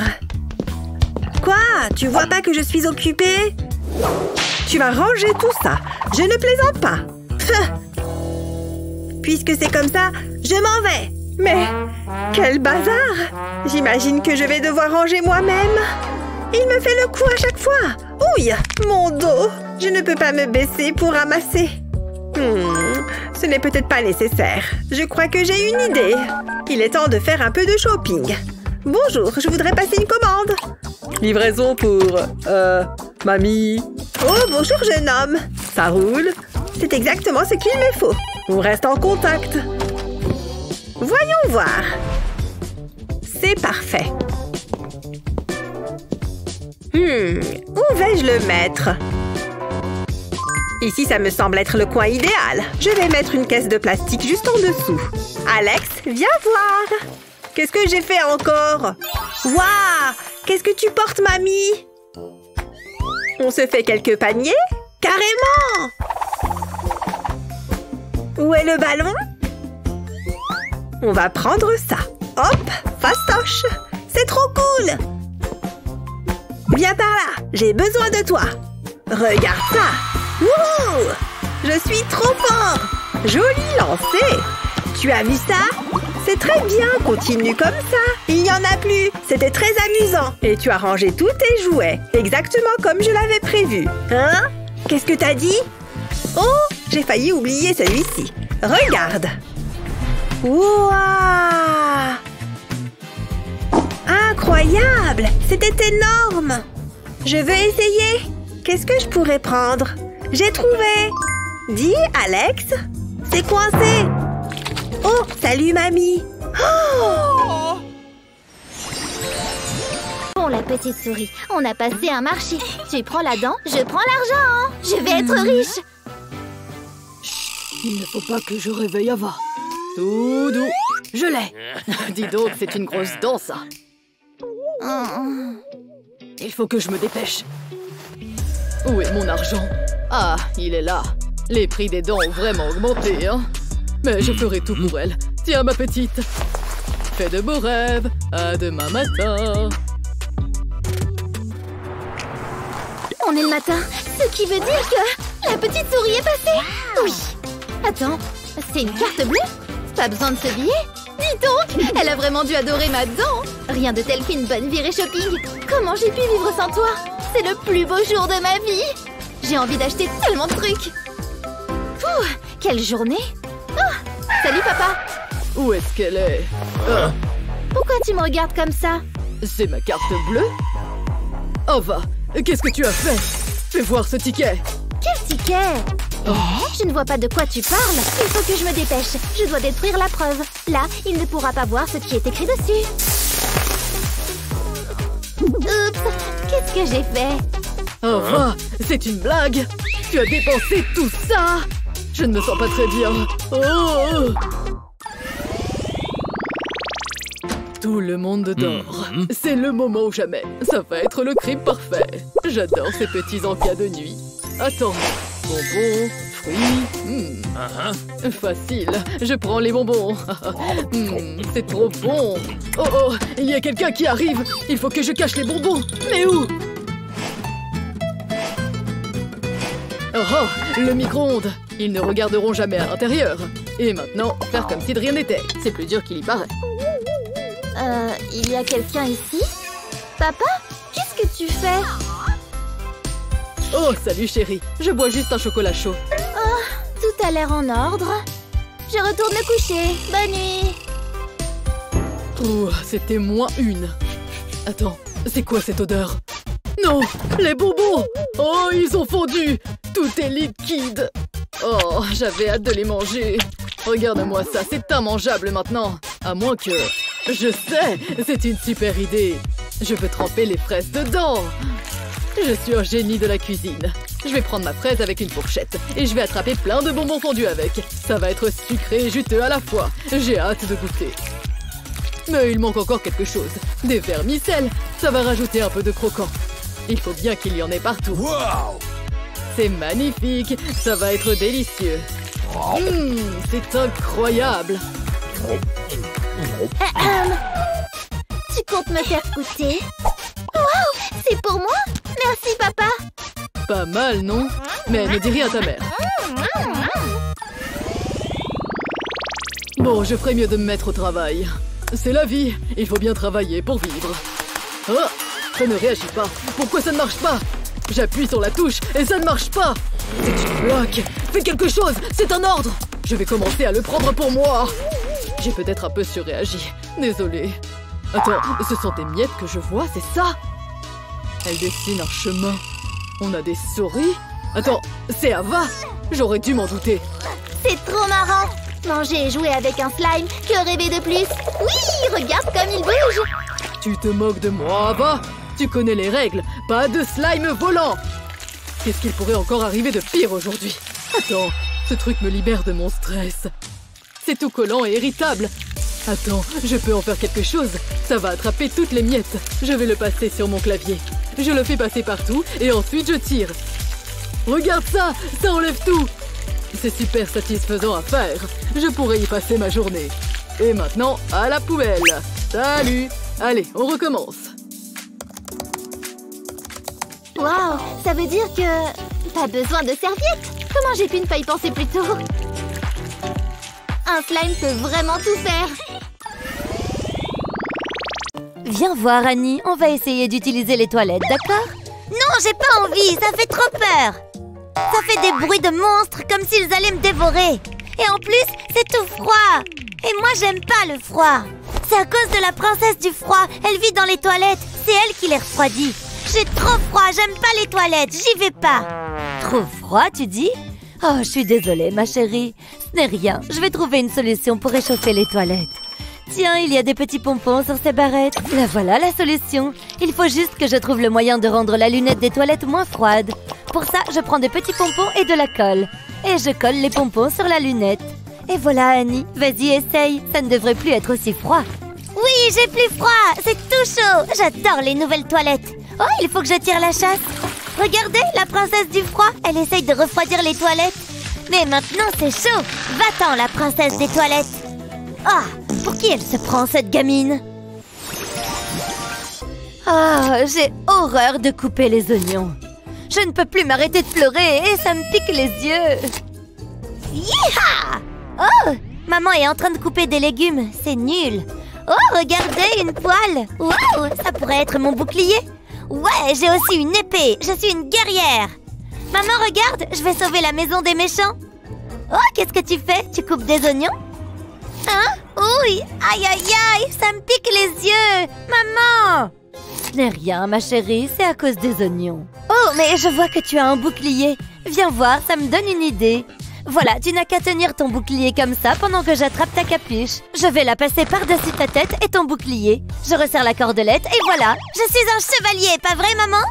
Quoi? Tu vois pas que je suis occupée? Tu vas ranger tout ça. Je ne plaisante pas. Puisque c'est comme ça, je m'en vais. Mais quel bazar! J'imagine que je vais devoir ranger moi-même. Il me fait le coup à chaque fois. Ouille, mon dos. Je ne peux pas me baisser pour ramasser. Ce n'est peut-être pas nécessaire. Je crois que j'ai une idée. Il est temps de faire un peu de shopping. Bonjour, je voudrais passer une commande. Livraison pour... mamie. Oh, bonjour jeune homme. Ça roule? C'est exactement ce qu'il me faut. On reste en contact. Voyons voir. C'est parfait. Où vais-je le mettre? Ici, ça me semble être le coin idéal. Je vais mettre une caisse de plastique juste en dessous. Alex, viens voir. Qu'est-ce que j'ai fait encore? Waouh! Qu'est-ce que tu portes, mamie? On se fait quelques paniers? Carrément! Où est le ballon? On va prendre ça. Hop, fastoche. C'est trop cool. Viens par là, j'ai besoin de toi. Regarde ça. Wouhou! Je suis trop fort. Joli lancé. Tu as vu ça? C'est très bien, continue comme ça. Il n'y en a plus. C'était très amusant. Et tu as rangé tous tes jouets, exactement comme je l'avais prévu. Hein? Qu'est-ce que t'as dit? Oh, j'ai failli oublier celui-ci. Regarde. Wouah! Incroyable! C'était énorme! Je veux essayer. Qu'est-ce que je pourrais prendre? J'ai trouvé! Dis, Alex? C'est coincé! Oh, salut, mamie! Oh! Bon, la petite souris, on a passé un marché. Tu prends la dent, je prends l'argent. Je vais être riche. Il ne faut pas que je réveille Ava. Tout doux. Je l'ai. Dis donc, c'est une grosse dent, ça. Il faut que je me dépêche. Où est mon argent? Ah, il est là. Les prix des dents ont vraiment augmenté, hein. Mais je ferai tout pour elle. Tiens, ma petite. Fais de beaux rêves. À demain matin. On est le matin, ce qui veut dire que la petite souris est passée. Oui. Attends, c'est une carte bleue? Pas besoin de ce billet? Dis donc, elle a vraiment dû adorer ma dent. Rien de tel qu'une bonne virée shopping. Comment j'ai pu vivre sans toi? C'est le plus beau jour de ma vie. J'ai envie d'acheter tellement de trucs. Ouh, quelle journée. Oh, salut papa. Où est-ce qu'elle est? Pourquoi tu me regardes comme ça? C'est ma carte bleue? Oh va, qu'est-ce que tu as fait? Fais voir ce ticket. Quel ticket? Je ne vois pas de quoi tu parles. Il faut que je me dépêche. Je dois détruire la preuve. Là, il ne pourra pas voir ce qui est écrit dessus. Oups, qu'est-ce que j'ai fait? Oh va, c'est une blague. Tu as dépensé tout ça. Je ne me sens pas très bien. Oh. Tout le monde dort. C'est le moment ou jamais. Ça va être le crime parfait. J'adore ces petits encas de nuit. Attends. Bonbons, fruits. Facile. Je prends les bonbons. C'est trop bon. Oh, il y a quelqu'un qui arrive. Il faut que je cache les bonbons. Mais où? Oh, le micro-ondes. Ils ne regarderont jamais à l'intérieur. Et maintenant, faire comme si de rien n'était. C'est plus dur qu'il y paraît. Il y a quelqu'un ici? Papa? Qu'est-ce que tu fais? Oh, salut chérie. Je bois juste un chocolat chaud. Oh, tout a l'air en ordre. Je retourne me coucher. Bonne nuit. Oh, c'était -1. Attends, c'est quoi cette odeur? Non, les bonbons! Oh, ils ont fondu! Tout est liquide! Oh, j'avais hâte de les manger. Regarde-moi ça, c'est immangeable maintenant. À moins que... Je sais, c'est une super idée. Je peux tremper les fraises dedans. Je suis un génie de la cuisine. Je vais prendre ma fraise avec une fourchette et je vais attraper plein de bonbons fondus avec. Ça va être sucré et juteux à la fois. J'ai hâte de goûter. Mais il manque encore quelque chose. Des vermicelles. Ça va rajouter un peu de croquant. Il faut bien qu'il y en ait partout. Wow! C'est magnifique. Ça va être délicieux. C'est incroyable. Tu comptes me faire goûter? Wow, c'est pour moi? Merci, papa. Pas mal, non? Mais ne dis rien à ta mère. Bon, je ferais mieux de me mettre au travail. C'est la vie. Il faut bien travailler pour vivre. Oh, ça ne réagit pas. Pourquoi ça ne marche pas? J'appuie sur la touche et ça ne marche pas. C'est une bloque. Fais quelque chose. C'est un ordre. Je vais commencer à le prendre pour moi. J'ai peut-être un peu surréagi. Désolée. Attends, ce sont des miettes que je vois, c'est ça? Elle dessine un chemin. On a des souris? Attends, c'est Ava? J'aurais dû m'en douter. C'est trop marrant. Manger et jouer avec un slime, que rêver de plus? Oui, regarde comme il bouge. Tu te moques de moi, Ava? Tu connais les règles. Pas de slime volant. Qu'est-ce qu'il pourrait encore arriver de pire aujourd'hui? Attends, ce truc me libère de mon stress. C'est tout collant et irritable. Attends, je peux en faire quelque chose. Ça va attraper toutes les miettes. Je vais le passer sur mon clavier. Je le fais passer partout et ensuite je tire. Regarde ça, ça enlève tout. C'est super satisfaisant à faire. Je pourrais y passer ma journée. Et maintenant, à la poubelle. Salut. Allez, on recommence. Waouh, ça veut dire que... pas besoin de serviette. Comment j'ai pu ne pas y penser plus tôt? Un slime peut vraiment tout faire. Viens voir, Annie. On va essayer d'utiliser les toilettes, d'accord? Non, j'ai pas envie. Ça fait trop peur. Ça fait des bruits de monstres, comme s'ils allaient me dévorer. Et en plus, c'est tout froid. Et moi, j'aime pas le froid. C'est à cause de la princesse du froid. Elle vit dans les toilettes. C'est elle qui les refroidit. J'ai trop froid. J'aime pas les toilettes. J'y vais pas. Trop froid, tu dis? Oh, je suis désolée, ma chérie. Ce n'est rien. Je vais trouver une solution pour réchauffer les toilettes. Tiens, il y a des petits pompons sur ces barrettes. La voilà, la solution. Il faut juste que je trouve le moyen de rendre la lunette des toilettes moins froide. Pour ça, je prends des petits pompons et de la colle. Et je colle les pompons sur la lunette. Et voilà, Annie. Vas-y, essaye. Ça ne devrait plus être aussi froid. Oui, j'ai plus froid. C'est tout chaud. J'adore les nouvelles toilettes. Oh, il faut que je tire la chasse. Regardez, la princesse du froid. Elle essaye de refroidir les toilettes. Mais maintenant, c'est chaud. Va-t'en, la princesse des toilettes. Ah, pour qui elle se prend, cette gamine? Ah, j'ai horreur de couper les oignons. Je ne peux plus m'arrêter de pleurer et ça me pique les yeux. Yeeha! Oh! Maman est en train de couper des légumes. C'est nul. Oh, regardez, une poêle. Wow! Ça pourrait être mon bouclier. Ouais, j'ai aussi une épée. Je suis une guerrière. Maman, regarde, je vais sauver la maison des méchants. Oh, qu'est-ce que tu fais? Tu coupes des oignons? Hein? Oui! Aïe, aïe, aïe! Ça me pique les yeux! Maman! Ce n'est rien, ma chérie, c'est à cause des oignons. Oh, mais je vois que tu as un bouclier. Viens voir, ça me donne une idée. Voilà, tu n'as qu'à tenir ton bouclier comme ça pendant que j'attrape ta capuche. Je vais la passer par-dessus ta tête et ton bouclier. Je resserre la cordelette et voilà. Je suis un chevalier, pas vrai, maman?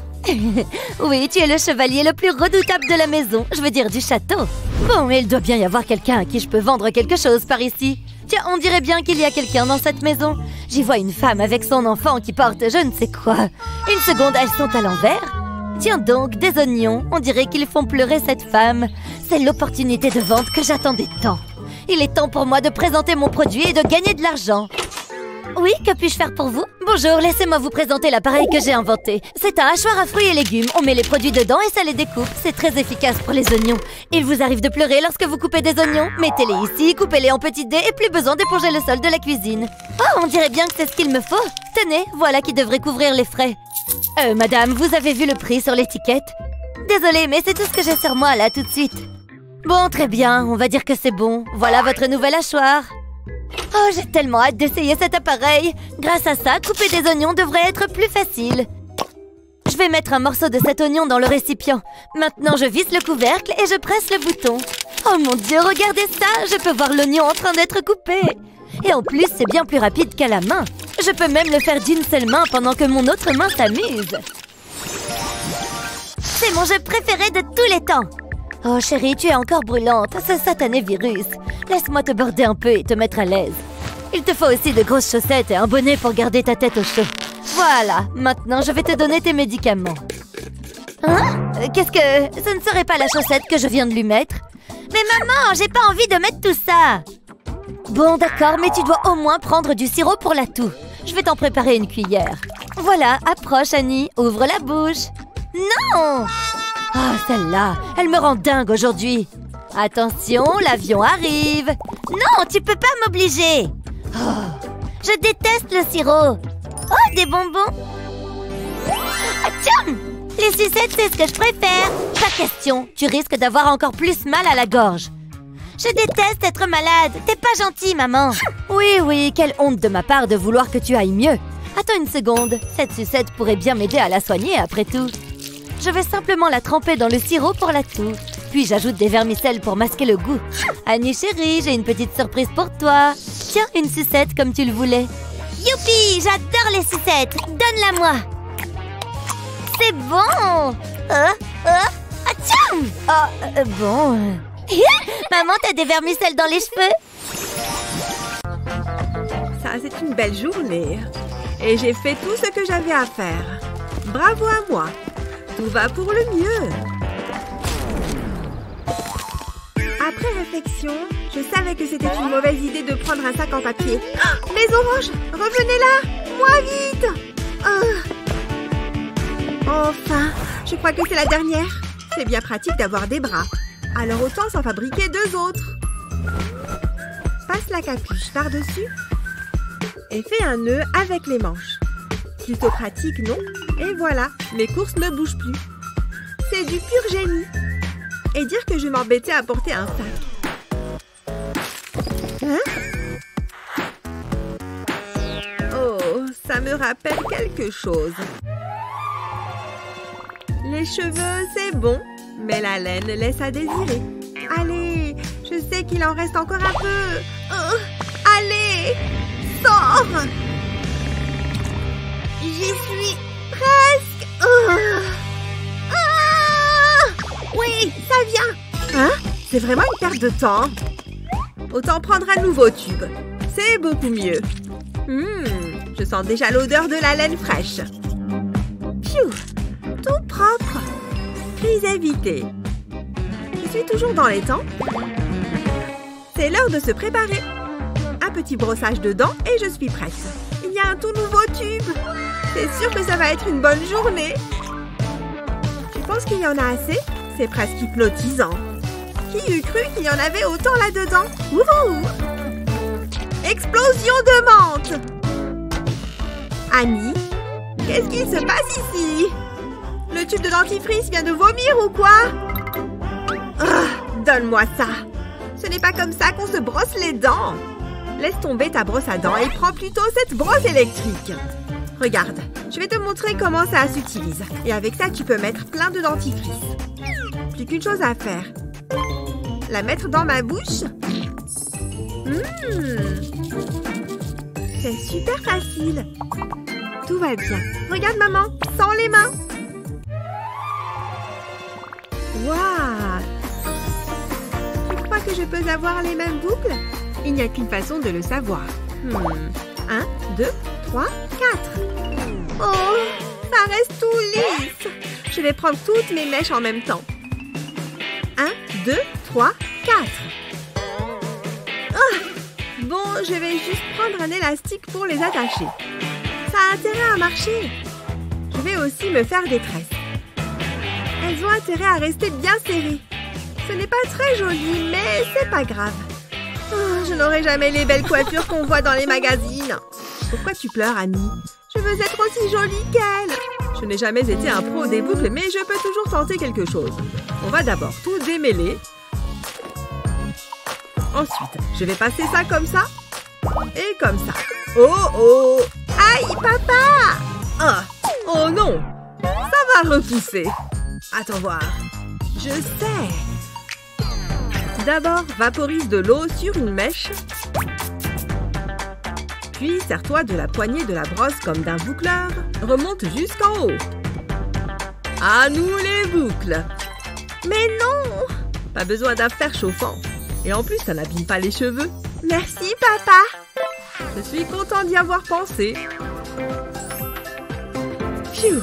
Oui, tu es le chevalier le plus redoutable de la maison. Je veux dire du château. Bon, il doit bien y avoir quelqu'un à qui je peux vendre quelque chose par ici. Tiens, on dirait bien qu'il y a quelqu'un dans cette maison. J'y vois une femme avec son enfant qui porte je ne sais quoi. Une seconde, elles sont à l'envers. Tiens donc, des oignons. On dirait qu'ils font pleurer cette femme. C'est l'opportunité de vente que j'attendais tant. Il est temps pour moi de présenter mon produit et de gagner de l'argent. Oui, que puis-je faire pour vous? Bonjour, laissez-moi vous présenter l'appareil que j'ai inventé. C'est un hachoir à fruits et légumes. On met les produits dedans et ça les découpe. C'est très efficace pour les oignons. Il vous arrive de pleurer lorsque vous coupez des oignons? Mettez-les ici, coupez-les en petits dés et plus besoin d'éponger le sol de la cuisine. Oh, on dirait bien que c'est ce qu'il me faut. Tenez, voilà qui devrait couvrir les frais. Madame, vous avez vu le prix sur l'étiquette? Désolée, mais c'est tout ce que j'ai sur moi là tout de suite. Bon, très bien, on va dire que c'est bon. Voilà votre nouvel hachoir. Oh, j'ai tellement hâte d'essayer cet appareil. Grâce à ça, couper des oignons devrait être plus facile. Je vais mettre un morceau de cet oignon dans le récipient. Maintenant, je visse le couvercle et je presse le bouton. Oh mon Dieu, regardez ça! Je peux voir l'oignon en train d'être coupé. Et en plus, c'est bien plus rapide qu'à la main. Je peux même le faire d'une seule main pendant que mon autre main s'amuse. C'est mon jeu préféré de tous les temps. Oh chérie, tu es encore brûlante, ce satané virus. Laisse-moi te border un peu et te mettre à l'aise. Il te faut aussi de grosses chaussettes et un bonnet pour garder ta tête au chaud. Voilà, maintenant je vais te donner tes médicaments. Hein? Qu'est-ce que... Ce ne serait pas la chaussette que je viens de lui mettre? Mais maman, j'ai pas envie de mettre tout ça. Bon d'accord, mais tu dois au moins prendre du sirop pour la toux. Je vais t'en préparer une cuillère. Voilà, approche Annie, ouvre la bouche. Non! Ah, celle-là, elle me rend dingue aujourd'hui. Attention, l'avion arrive. Non, tu peux pas m'obliger. Oh, je déteste le sirop. Oh, des bonbons. Atchoum! Les sucettes, c'est ce que je préfère. Pas question, tu risques d'avoir encore plus mal à la gorge. Je déteste être malade. T'es pas gentille, maman. Oui, quelle honte de ma part de vouloir que tu ailles mieux. Attends une seconde, cette sucette pourrait bien m'aider à la soigner après tout. Je vais simplement la tremper dans le sirop pour la toux. Puis j'ajoute des vermicelles pour masquer le goût. Annie chérie, j'ai une petite surprise pour toi. Tiens, une sucette comme tu le voulais. Youpi, j'adore les sucettes. Donne-la-moi. C'est bon. Atchoum! Oh, bon. Maman, t'as des vermicelles dans les cheveux? Ça, c'est une belle journée. Et j'ai fait tout ce que j'avais à faire. Bravo à moi. Tout va pour le mieux. Après réflexion, je savais que c'était une mauvaise idée de prendre un sac en papier. Oh, les oranges, revenez là. Moi, vite. Enfin, je crois que c'est la dernière. C'est bien pratique d'avoir des bras. Alors autant s'en fabriquer 2 autres. Passe la capuche par-dessus et fais un nœud avec les manches. Plutôt pratique, non? Et voilà, mes courses ne bougent plus. C'est du pur génie. Et dire que je m'embêtais à porter un sac. Hein? Oh, ça me rappelle quelque chose. Les cheveux, c'est bon, mais la laine laisse à désirer. Allez, je sais qu'il en reste encore un peu. Allez, sors! J'y suis presque. Oui, ça vient. Hein? C'est vraiment une perte de temps. Autant prendre un nouveau tube. C'est beaucoup mieux. Je sens déjà l'odeur de la laine fraîche. Pfiou! Tout propre. Crise évitée. Je suis toujours dans les temps. C'est l'heure de se préparer. Un petit brossage de dents et je suis prête. Il y a un tout nouveau tube. C'est sûr que ça va être une bonne journée. Tu penses qu'il y en a assez? C'est presque hypnotisant. Qui eût cru qu'il y en avait autant là-dedans? Wouhou! Explosion de menthe! Annie, qu'est-ce qu'il se passe ici? Le tube de dentifrice vient de vomir ou quoi? Donne-moi ça! Ce n'est pas comme ça qu'on se brosse les dents! Laisse tomber ta brosse à dents et prends plutôt cette brosse électrique. Regarde, je vais te montrer comment ça s'utilise. Et avec ça, tu peux mettre plein de dentifrice. Plus qu'une chose à faire. La mettre dans ma bouche. C'est super facile. Tout va bien. Regarde maman, sans les mains. Waouh! Tu crois que je peux avoir les mêmes boucles? Il n'y a qu'une façon de le savoir. 1, 2, 3, 4. Oh, ça reste tout lisse. Je vais prendre toutes mes mèches en même temps. 1, 2, 3, 4. Bon, je vais juste prendre un élastique pour les attacher. Ça a intérêt à marcher. Je vais aussi me faire des tresses. Elles ont intérêt à rester bien serrées. Ce n'est pas très joli, mais c'est pas grave. Oh, je n'aurai jamais les belles coiffures qu'on voit dans les magazines. Pourquoi tu pleures, Annie? Je veux être aussi jolie qu'elle. Je n'ai jamais été un pro des boucles, mais je peux toujours tenter quelque chose. On va d'abord tout démêler. Ensuite, je vais passer ça comme ça. Et comme ça. Oh! Aïe, papa! Oh non! Ça va repousser. Attends voir. Je sais. D'abord, vaporise de l'eau sur une mèche. Puis, serre-toi de la poignée de la brosse comme d'un boucleur. Remonte jusqu'en haut. À nous les boucles. Mais non! Pas besoin d'un fer chauffant. Et en plus, ça n'abîme pas les cheveux. Merci, papa! Je suis content d'y avoir pensé. Phew!